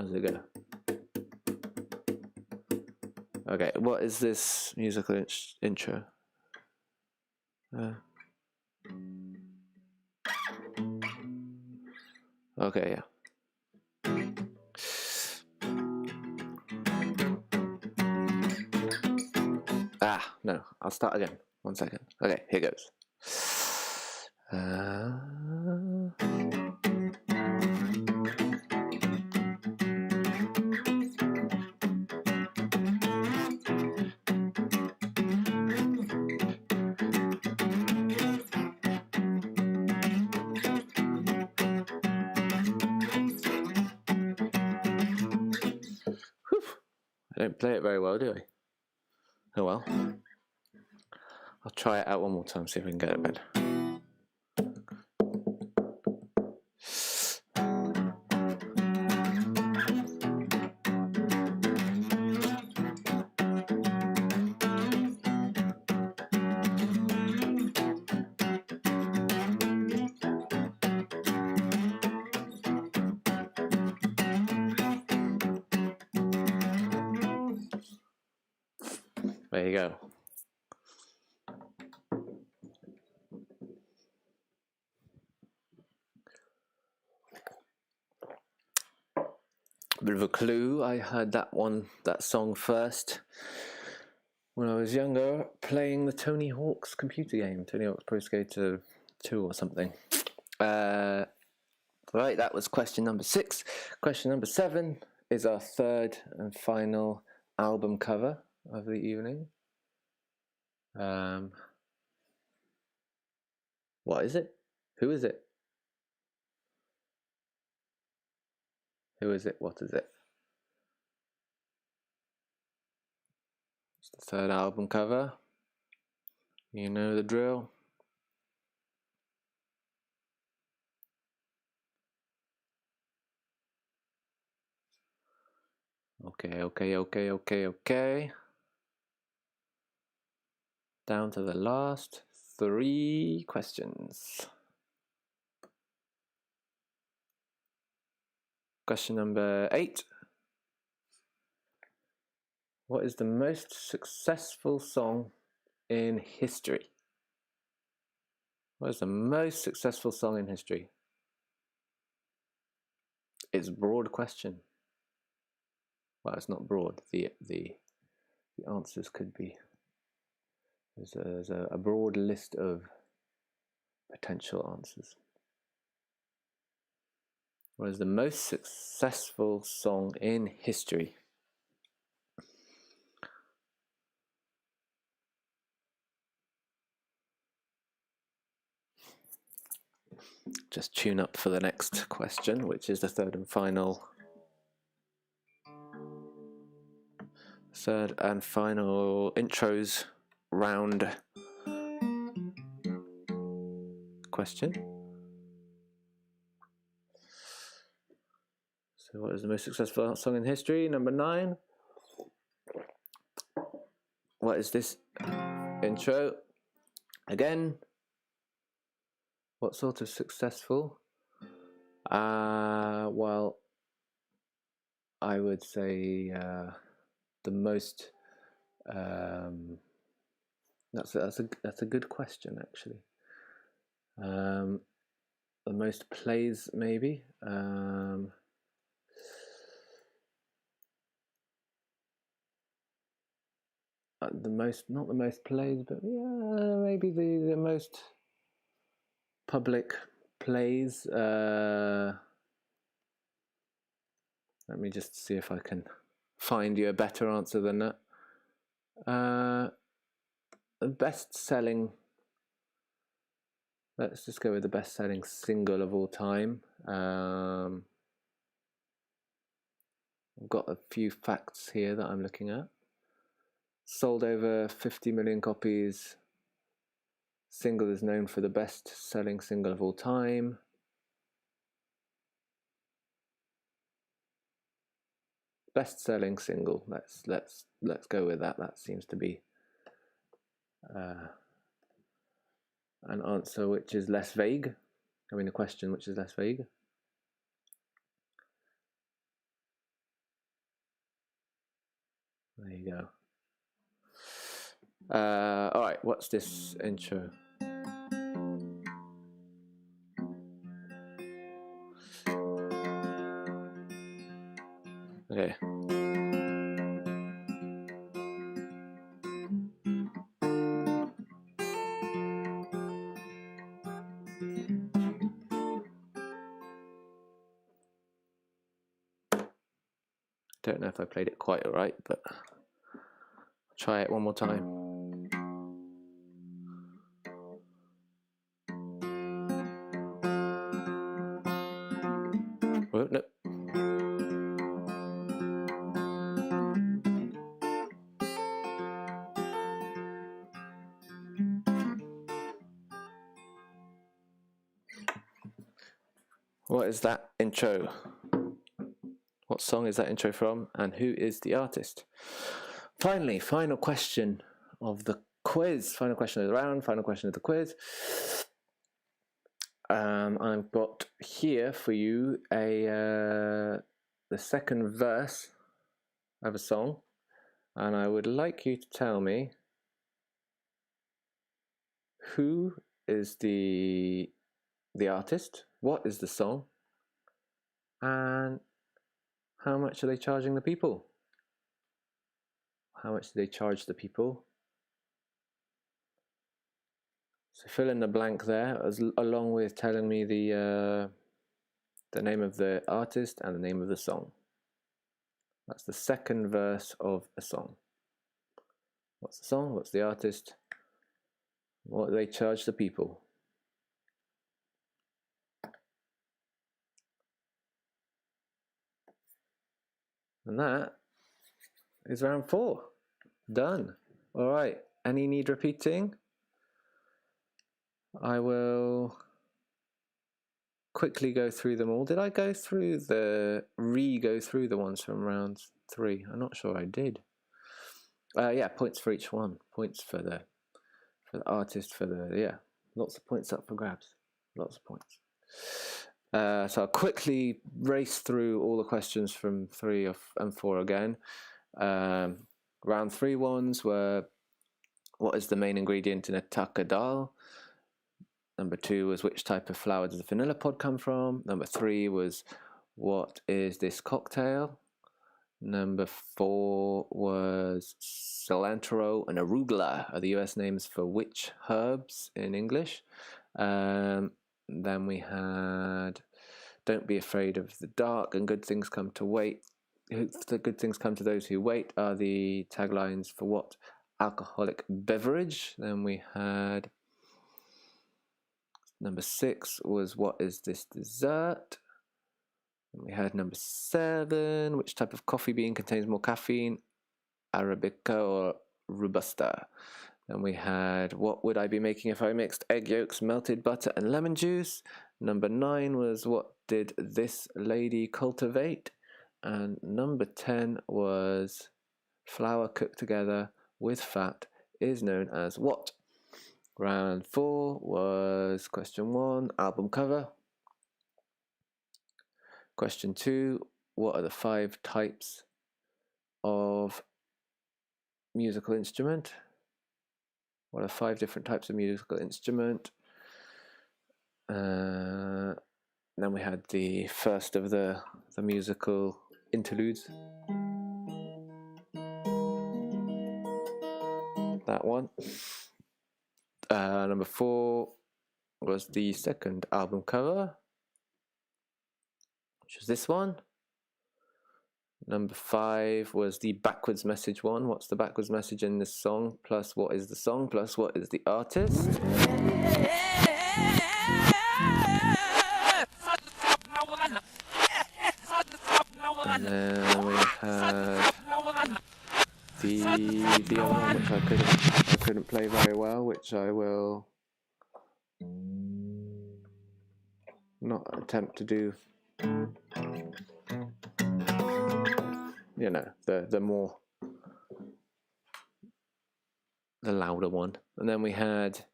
does it go? Okay, what is this musical intro? Okay, yeah. No, I'll start again. 1 second. Okay, here goes. I don't play it very well, do I? Oh well. I'll try it out one more time, see if we can get it better. There you go. A bit of a clue. I heard that song first when I was younger, playing the Tony Hawk's computer game, Tony Hawk's Pro Skater 2 or something. Right, that was question number 6. Question number 7 is our third and final album cover of the evening. What is it? Who is it? Who is it? What is it? It's the third album cover. You know the drill. Okay. Down to the last 3 questions. Question number 8. What is the most successful song in history? What is the most successful song in history? It's a broad question. Well, it's not broad. The answers could be. There's a broad list of potential answers. What is the most successful song in history? Just tune up for the next question, which is the third and final intros round question. So what is the most successful song in history? Number 9. What is this intro? Again, what sort of successful? Well, I would say the most. That's a good question, actually. The most plays, maybe. Not the most plays, but yeah, maybe the most public plays. Let me just see if I can find you a better answer than that. The best-selling. Let's just go with the best-selling single of all time. I've got a few facts here that I'm looking at. Sold over 50 million copies. Single is known for the best-selling single of all time. Best-selling single. Let's go with that. That seems to be an answer which is less vague. I mean, a question which is less vague. There you go. All right, what's this intro? Okay. Don't know if I played it quite right, but I'll try it one more time. Oh, no. What is that intro? What song is that intro from, and who is the artist? Finally, final question of the quiz. Final question of the round. Final question of the quiz. I've got here for you the second verse of a song. and I would like you to tell me who is the artist, what is the song, and how much are they charging the people? How much do they charge the people? So fill in the blank there, along with telling me the name of the artist and the name of the song. That's the second verse of a song. What's the song? What's the artist? What do they charge the people? And that is round 4. Done. All right. Any need repeating? I will quickly go through them all. Did I go through the ones from round 3? I'm not sure I did. Yeah, points for each one. Points for the artist, lots of points up for grabs. Lots of points. So I'll quickly race through all the questions from 3 and 4 again. Round 3 ones were, what is the main ingredient in a taka dal? Number 2 was, which type of flower does the vanilla pod come from? Number 3 was, what is this cocktail? Number 4 was, cilantro and arugula are the US names for which herbs in English? Then we had, don't be afraid of the dark and good things come to wait. The good things come to those who wait are the taglines for what alcoholic beverage? Then we had, number 6 was, what is this dessert? And we had number 7, which type of coffee bean contains more caffeine, Arabica or Robusta? Then we had, what would I be making if I mixed egg yolks, melted butter and lemon juice? Number 9 was, what did this lady cultivate? And number 10 was, flour cooked together with fat is known as what? Round 4 was question 1, album cover. Question 2, what are the 5 types of musical instrument? What are 5 different types of musical instrument? Then we had the first of the musical interludes. That one. Number 4 was the second album cover, which is this one. Number 5 was the backwards message one. What's the backwards message in this song? Plus, what is the song? Plus, what is the artist? And then we had the other one, which I couldn't play very well, which I will not attempt to do. You know, the louder one. And then we had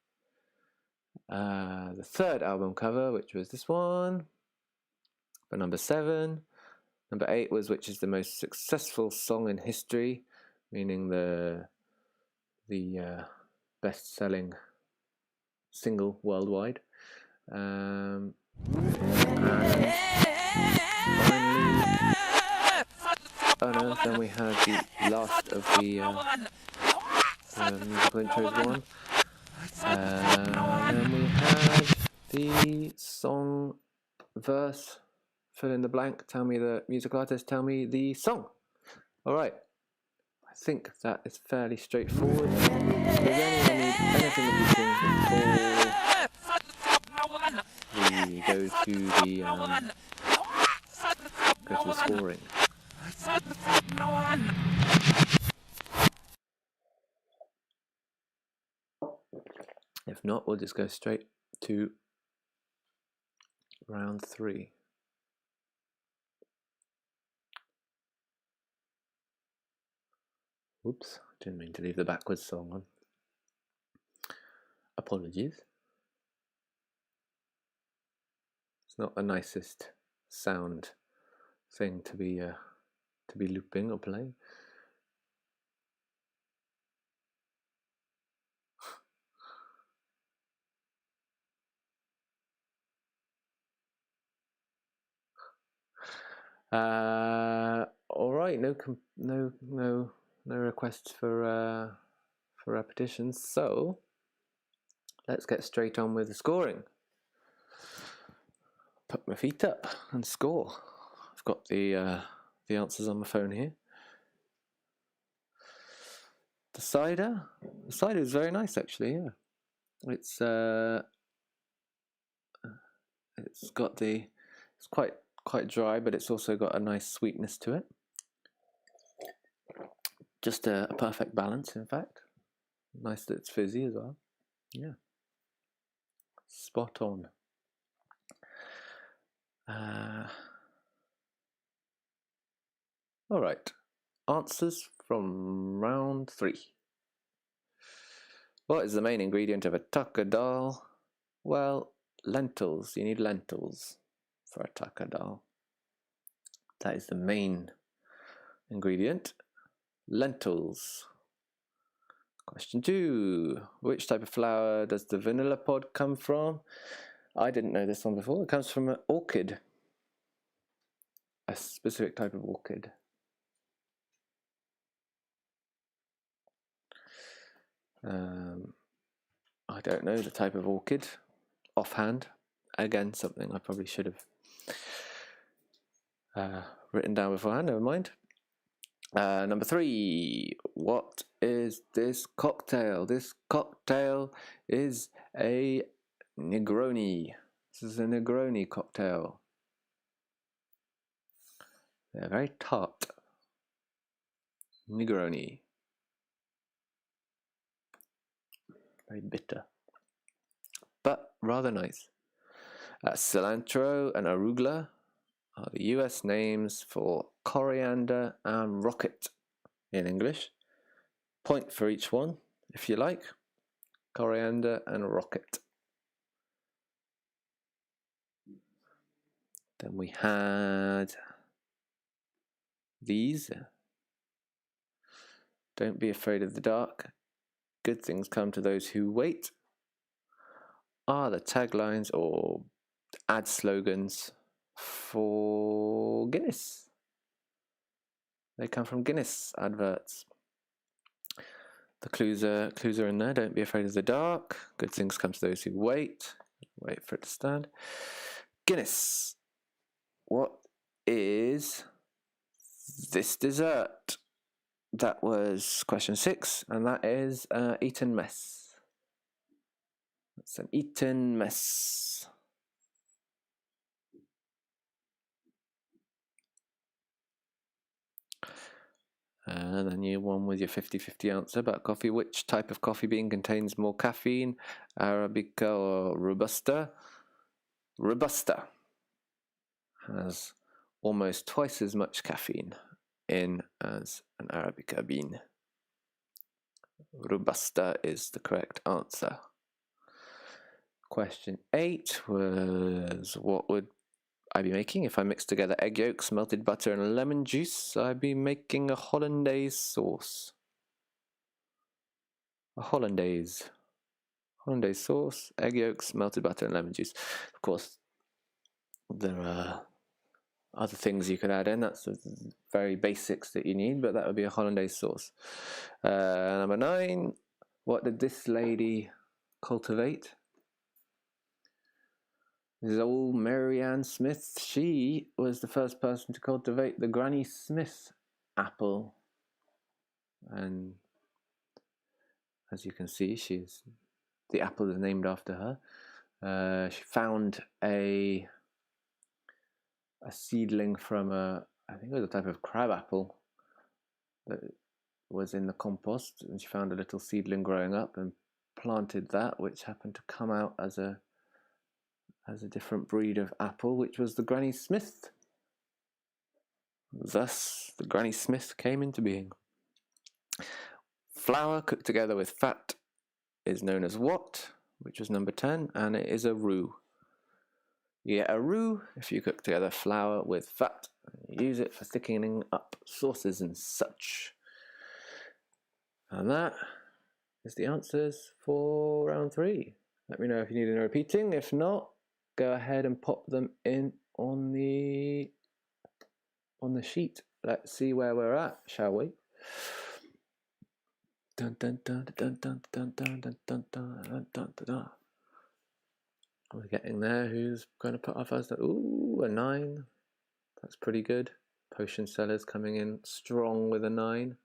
the third album cover, which was this one, for number 7. Number 8 was, which is the most successful song in history, meaning the best-selling single worldwide. And finally, then we had the last of the musical intros one. Then we had the song verse. Fill in the blank. Tell me the musical artist. Tell me the song. All right. I think that is fairly straightforward. Does anyone need anything repeating before we go to the scoring? If not, we'll just go straight to round 3. Oops, didn't mean to leave the backwards song on. Apologies. It's not the nicest sound thing to be looping or playing. All right, no requests for repetitions. So let's get straight on with the scoring. Put my feet up and score. I've got the answers on my phone here. The cider is very nice actually. Yeah, it's got it's quite dry, but it's also got a nice sweetness to it. Just a perfect balance, in fact. Nice that it's fizzy as well. Yeah, spot on. All right, answers from round 3. What is the main ingredient of a taka dal? Well, lentils. You need lentils for a taka dal. That is the main ingredient. Lentils. Question 2. Which type of flower does the vanilla pod come from? I didn't know this one before. It comes from an orchid. A specific type of orchid. I don't know the type of orchid offhand. Again, something I probably should have written down beforehand. Never mind. Number 3. What is this cocktail? This cocktail is a Negroni. This is a Negroni cocktail. They're very tart. Negroni. Very bitter, but rather nice. Cilantro and arugula are the US names for coriander and rocket in English. Point for each one, if you like. Coriander and rocket. Then we had these. Don't be afraid of the dark. Good things come to those who wait. Are the taglines or ad slogans for Guinness. They come from Guinness adverts. The clues are in there. Don't be afraid of the dark. Good things come to those who wait. Wait for it to stand. Guinness. What is this dessert? That was question 6, and that is Eton mess. It's an Eton mess. And then you one with your 50-50 answer about coffee. Which type of coffee bean contains more caffeine, Arabica or Robusta? Robusta has almost twice as much caffeine in as an Arabica bean. Robusta is the correct answer. Question 8 was, what would I be making if I mixed together egg yolks, melted butter and lemon juice? I'd be making a hollandaise sauce. A hollandaise sauce, egg yolks, melted butter and lemon juice. Of course, there are other things you could add in. That's the very basics that you need, but that would be a hollandaise sauce. Number 9, what did this lady cultivate? This is old Mary Ann Smith. She was the first person to cultivate the Granny Smith apple. And as you can see, the apple is named after her. She found a seedling from I think it was a type of crab apple that was in the compost, and she found a little seedling growing up and planted that, which happened to come out as a different breed of apple, which was the Granny Smith. Thus, the Granny Smith came into being. Flour cooked together with fat is known as what? Which was number 10, and it is a roux. You get a roux if you cook together flour with fat. You use it for thickening up sauces and such. And that is the answers for round 3. Let me know if you need any repeating. If not, go ahead and pop them in on the on the sheet. Let's see where we're at, shall we? Dun, dun, dun, dun, dun, dun, dun, dun, dun, dun, dun, dun. We're getting there. Who's going to put our first? Ooh, a 9. That's pretty good. Potion sellers coming in strong with a 9.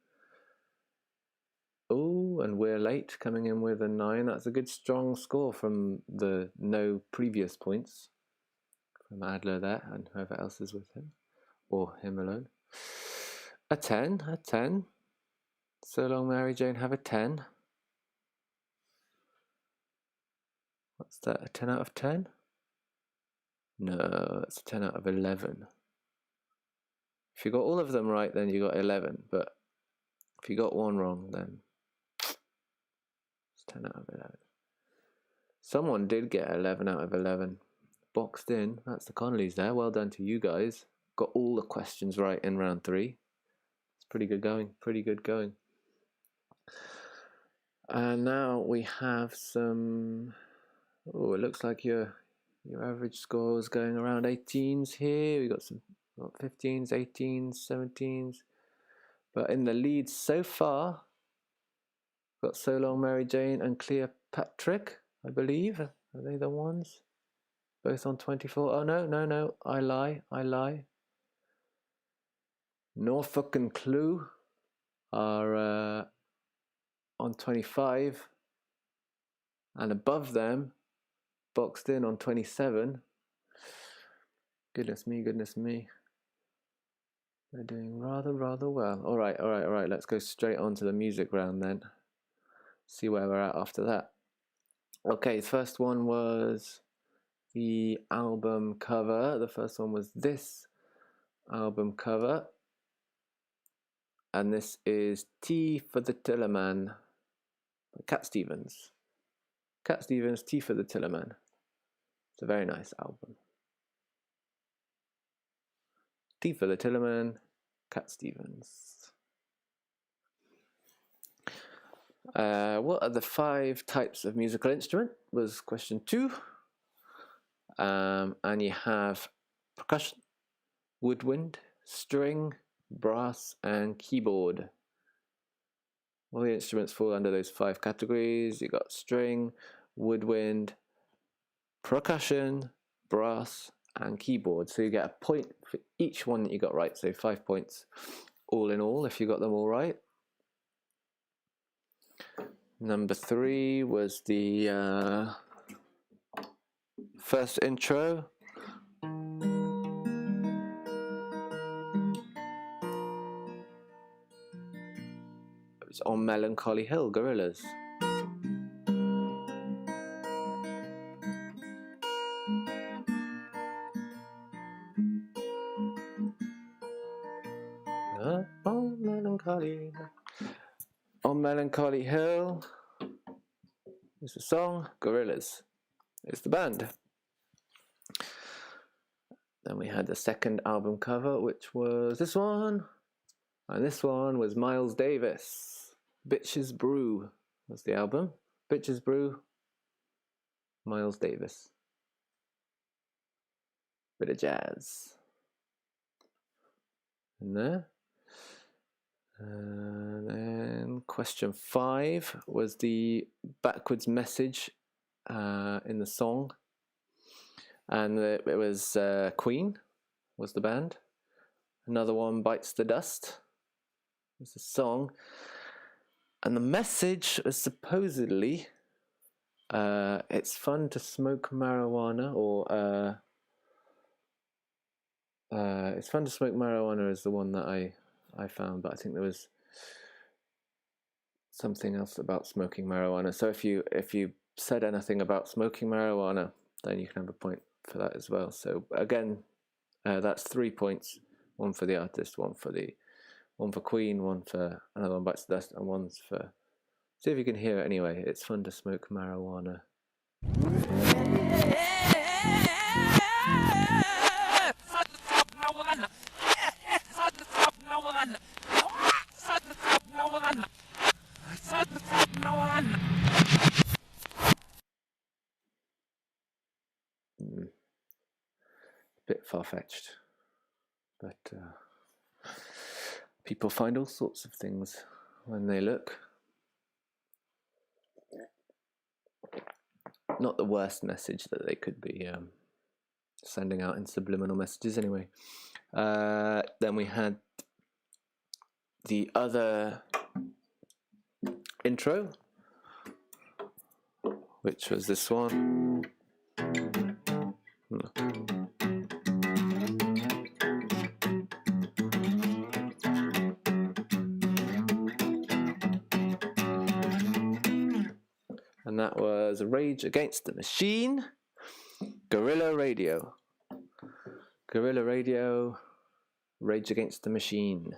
Ooh, and we're late coming in with a 9. That's a good strong score from the no previous points from Adler there and whoever else is with him or him alone. A 10, a 10. So long, Mary Jane, have a 10. What's that, a 10 out of 10? No, it's a 10 out of 11. If you got all of them right, then you got 11. But if you got one wrong, then it's 10 out of 11. Someone did get 11 out of 11. Boxed in. That's the Connollys there. Well done to you guys. Got all the questions right in round 3. It's pretty good going. Pretty good going. And now we have some... Oh, it looks like your average score is going around 18s here. We got some 15s, 18s, 17s. But in the lead so far, got So Long Mary Jane and Cleopatra, I believe. Are they the ones? Both on 24. Oh, no. I lie. Norfolk and Clue are on 25. And above them, boxed in on 27. Goodness me. They're doing rather well. All right. Let's go straight on to the music round then. See where we're at after that. Okay, the first one was the album cover. The first one was this album cover. And this is Tea for the Tillerman by Cat Stevens. Cat Stevens, Tea for the Tillerman. It's a very nice album. Tea for the Tillerman, Cat Stevens. What are the 5 types of musical instrument? Was question 2. And you have percussion, woodwind, string, brass, and keyboard. All the instruments fall under those 5 categories. You got string, woodwind, percussion, brass, and keyboard. So you get a point for each one that you got right. So 5 points all in all if you got them all right. Number 3 was the first intro. It was On Melancholy Hill, Gorillaz. On Melancholy Hill is the song, Gorillaz is the band. Then we had the second album cover, which was this one. And this one was Miles Davis. Bitches Brew was the album. Bitches Brew, Miles Davis. Bit of jazz in there. And then question 5 was the backwards message in the song. And it was Queen was the band. Another one, Bites the Dust, was the song. And the message was supposedly, it's fun to smoke marijuana, or it's fun to smoke marijuana is the one that I found, but I think there was something else about smoking marijuana. So if you said anything about smoking marijuana, then you can have a point for that as well. So again, that's 3 points. One for the artist, one for Queen, one for Another One Bites the Dust, and one's for... See if you can hear it anyway. It's fun to smoke marijuana. Bit far-fetched, but People find all sorts of things when they look. Not the worst message that they could be sending out in subliminal messages anyway. Then we had the other intro, which was this one. And that was Rage Against the Machine, Guerrilla Radio. Guerrilla Radio, Rage Against the Machine.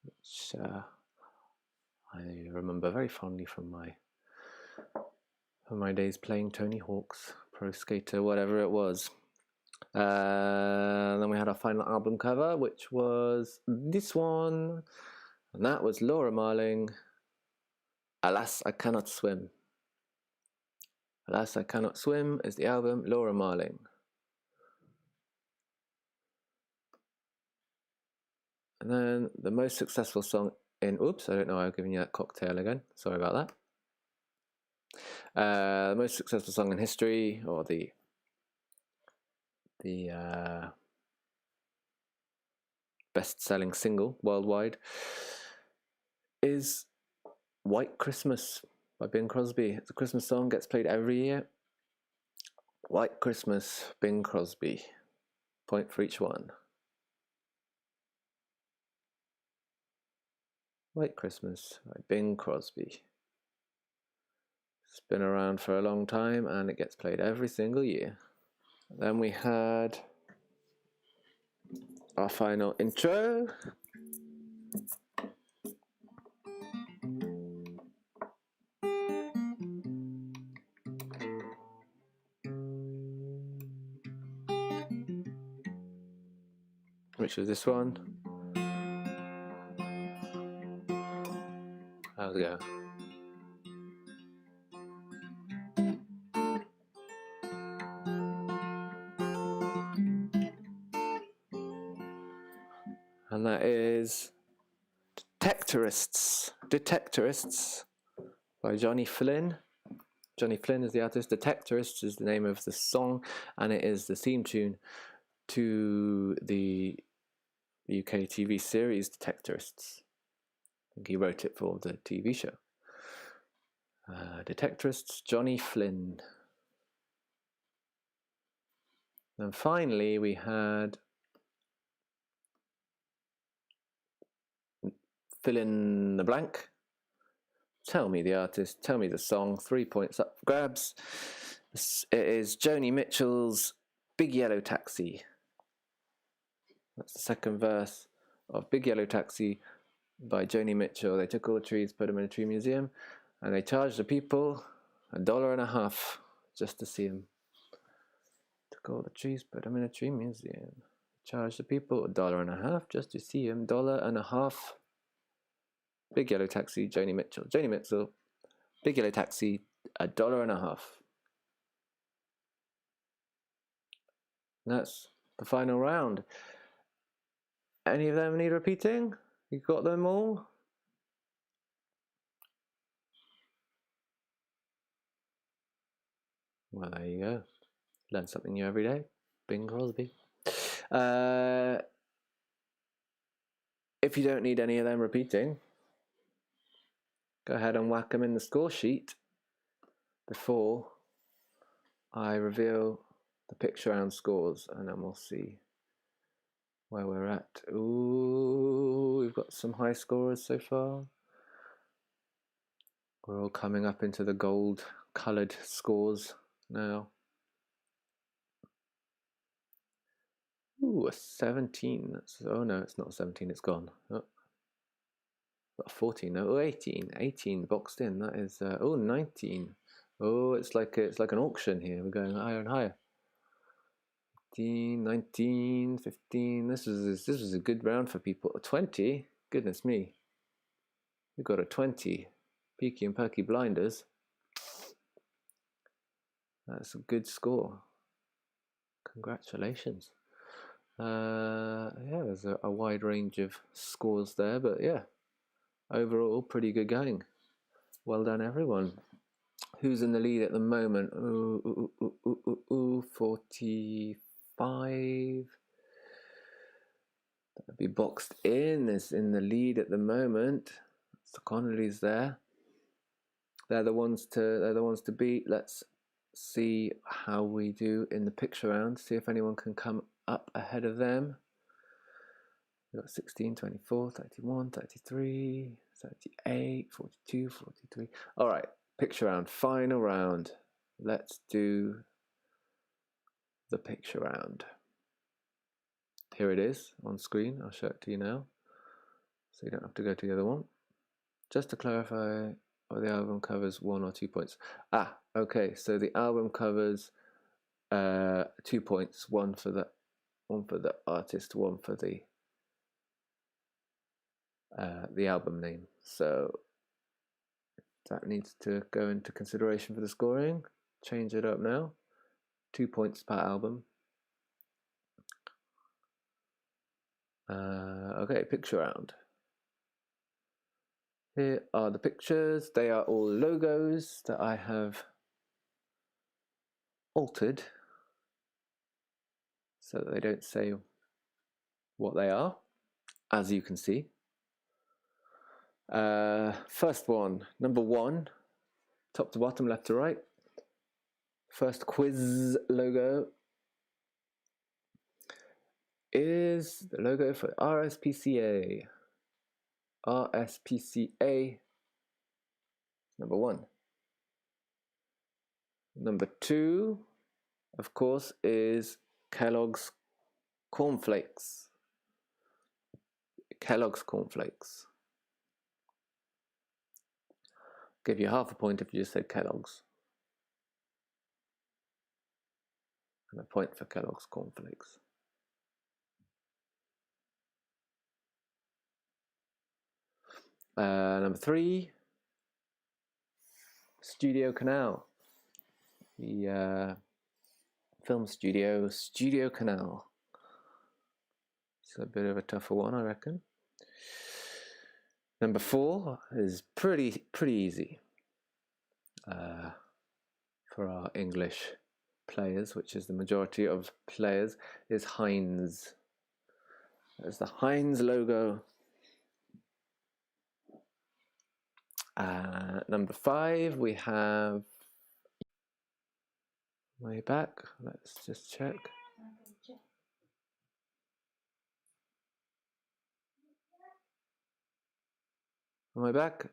Which I remember very fondly from my days playing Tony Hawk's Pro Skater, whatever it was. Then we had our final album cover, which was this one. And that was Laura Marling, Alas, I Cannot Swim. Alas, I Cannot Swim is the album, Laura Marling. And then the most successful song in... Oops, I don't know why I've given you that cocktail again. Sorry about that. The most successful song in history, or the best-selling single worldwide, is White Christmas by Bing Crosby. It's a Christmas song, gets played every year. White Christmas, Bing Crosby. Point for each one. White Christmas by Bing Crosby. It's been around for a long time and it gets played every single year. Then we had our final intro. Which was this one. How's it go? And that is Detectorists by Johnny Flynn. Johnny Flynn is the artist. Detectorists is the name of the song, and it is the theme tune to the UK TV series Detectorists. I think he wrote it for the TV show. Detectorists, Johnny Flynn. And finally we had Fill in the Blank. Tell me the artist, tell me the song. 3 points up for grabs. It is Joni Mitchell's Big Yellow Taxi. That's the second verse of Big Yellow Taxi by Joni Mitchell. They took all the trees, put them in a tree museum, and they charged the people $1.50 just to see them. Took all the trees, put them in a tree museum. Charged the people $1.50 just to see them. $1.50. Big Yellow Taxi, Joni Mitchell. Joni Mitchell, Big Yellow Taxi, $1.50. That's the final round. Any of them need repeating? You got them all? Well, there you go. Learn something new every day. Bing Crosby. If you don't need any of them repeating, go ahead and whack them in the score sheet before I reveal the picture round scores, and then we'll see where we're at. Ooh, we've got some high scorers so far. We're all coming up into the gold coloured scores now. Ooh, a 17. Oh no, it's not 17, it's gone. Oh. Got 14, no, 18. 18 boxed in. That is 19. Oh, it's like an auction here. We're going higher and higher. 15, 19, 15. This was a good round for people. 20. Goodness me. We've got a 20. Peaky and Perky Blinders. That's a good score. Congratulations. Yeah, there's a wide range of scores there, but yeah, overall pretty good going. Well done, everyone. Who's in the lead at the moment? 45. That'd be Boxed In is in the lead at the moment. So Connolly's there. They're the ones to beat. Let's see how we do in the picture round. See if anyone can come up ahead of them. We've got 16, 24, 31, 33, 38, 42, 43. All right, picture round, final round. Let's do the picture round. Here it is on screen. I'll show it to you now, so you don't have to go to the other one. Just to clarify, the album covers 1 or 2 points. Okay, so the album covers 2 points, one for the artist, one for the album name. So that needs to go into consideration for the scoring. Change it up now. 2 points per album. Okay, picture round. Here are the pictures. They are all logos that I have altered so that they don't say what they are, as you can see. First one, number 1, top to bottom, left to right. First quiz logo is the logo for RSPCA. RSPCA, number 1. Number 2, of course, is Kellogg's Cornflakes. Kellogg's Cornflakes. Give you half a point if you just said Kellogg's. And a point for Kellogg's Cornflakes. Number 3, Studio Canal. The film studio, Studio Canal. It's a bit of a tougher one, I reckon. Number 4 is pretty easy for our English players, which is the majority of players, is Heinz. There's the Heinz logo. Number 5, we have way back. Let's just check. Am I back?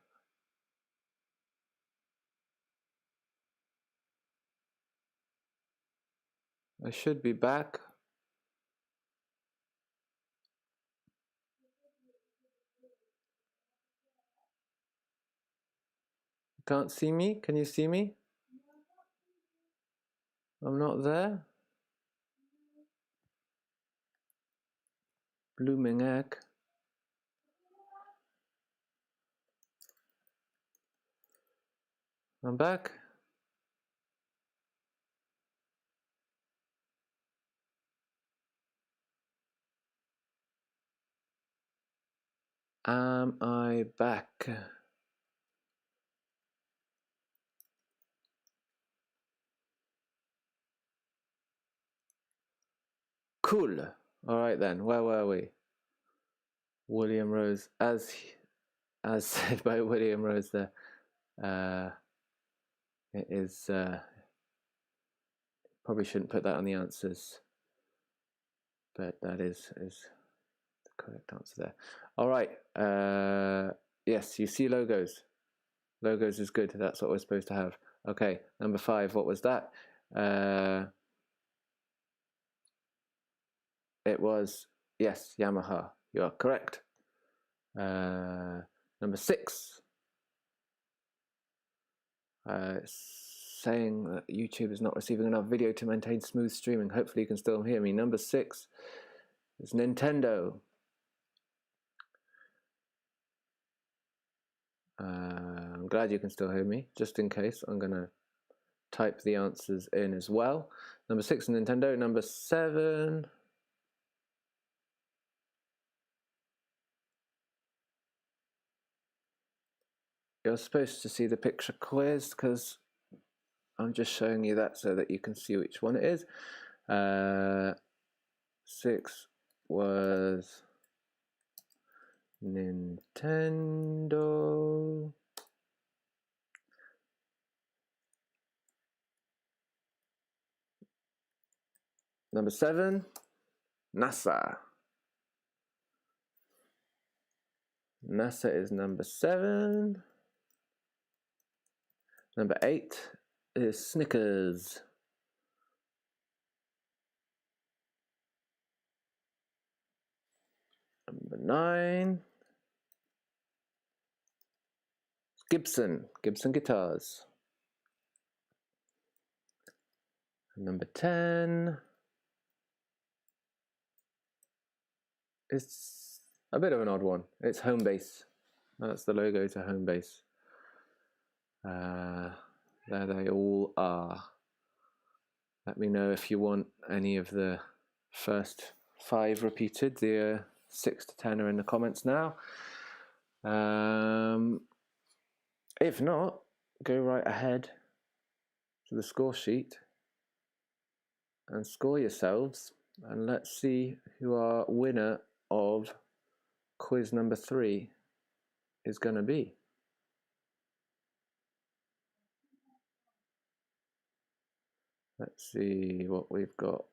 I should be back. Can't see me? Can you see me? I'm not there. Blooming egg. I'm back. Am I back? Cool. All right then. Where were we? William Rose, as said by William Rose there. It is probably shouldn't put that on the answers, but that is the correct answer there. All right. Yes, you see logos. Logos is good. That's what we're supposed to have. Okay, number 5. What was that? It was, yes, Yamaha. You are correct. Number 6. Saying that YouTube is not receiving enough video to maintain smooth streaming. Hopefully you can still hear me. Number 6 is Nintendo. I'm glad you can still hear me. Just in case, I'm going to type the answers in as well. Number 6 is Nintendo. Number 7 you're supposed to see the picture quiz because I'm just showing you that so that you can see which one it is. 6 was Nintendo. Number 7, NASA. NASA is number 7. Number 8 is Snickers. Number 9, Gibson guitars. Number 10 is a bit of an odd one. It's Homebase. That's the logo to Homebase. There they all are. Let me know if you want any of the first 5 repeated. The 6 to 10 are in the comments now. If not, go right ahead to the score sheet and score yourselves, and let's see who our winner of quiz number 3 is going to be. Let's see what we've got.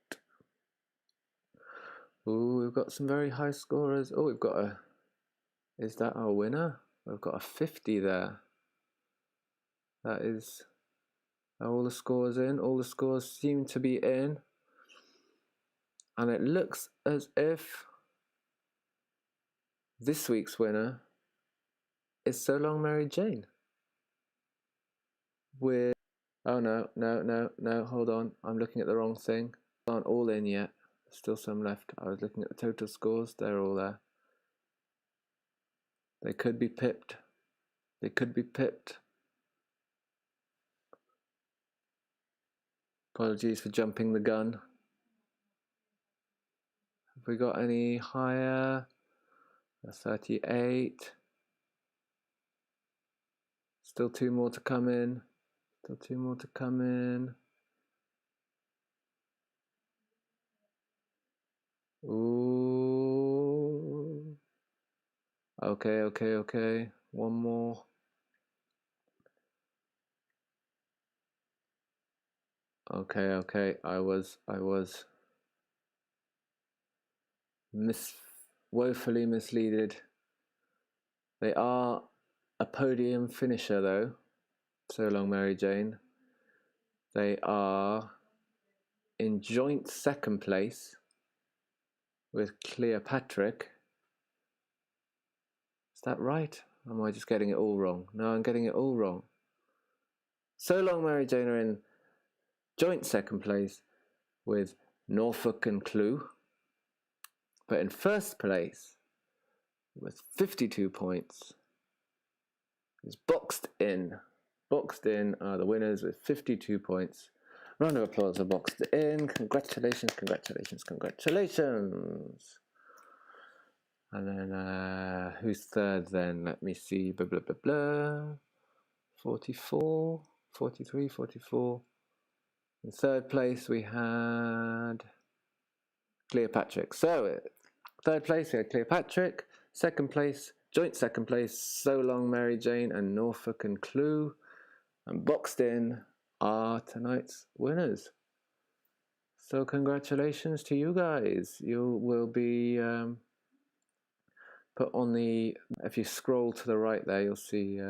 Ooh, we've got some very high scorers. Oh, we've got a... Is that our winner? We've got a 50 there. That is... Are all the scores in? All the scores seem to be in. And it looks as if this week's winner is So Long Mary Jane. With... Oh no, hold on. I'm looking at the wrong thing. Aren't all in yet. There's still some left. I was looking at the total scores. They're all there. They could be pipped. They could be pipped. Apologies for jumping the gun. Have we got any higher? 38. Still 2 more to come in. Still 2 more to come in. Ooh. Okay. 1 more. Okay. I was woefully misleaded. They are a podium finisher though. So Long Mary Jane. They are in joint 2nd place with Cleopatra. Is that right? Or am I just getting it all wrong? No, I'm getting it all wrong. So Long Mary Jane are in joint 2nd place with Norfolk and Clue. But in 1st place with 52 points is Boxed In. Boxed In are the winners with 52 points. Round of applause for Boxed In. Congratulations. And then, who's 3rd then? Let me see. 44, 43, 44. In 3rd place, we had Cleopatra. So, 3rd place, we had Cleopatra. 2nd place, joint 2nd place, So Long Mary Jane and Norfolk and Clue. And Boxed In are tonight's winners. So, congratulations to you guys. You will be... put on the, if you scroll to the right there, you'll see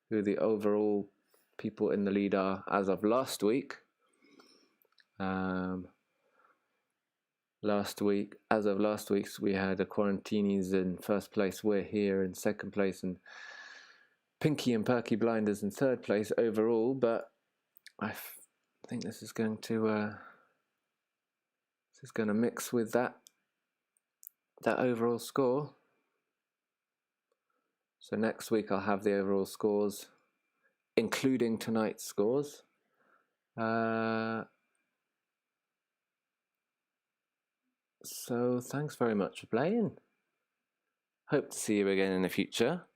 who the overall people in the lead are as of last week. As of last week's, we had the Quarantinis in 1st place. We're here in 2nd place, and Pinky and Perky Blinders in 3rd place overall. But I think this is going to mix with that overall score. So next week I'll have the overall scores, including tonight's scores. So thanks very much for playing. Hope to see you again in the future.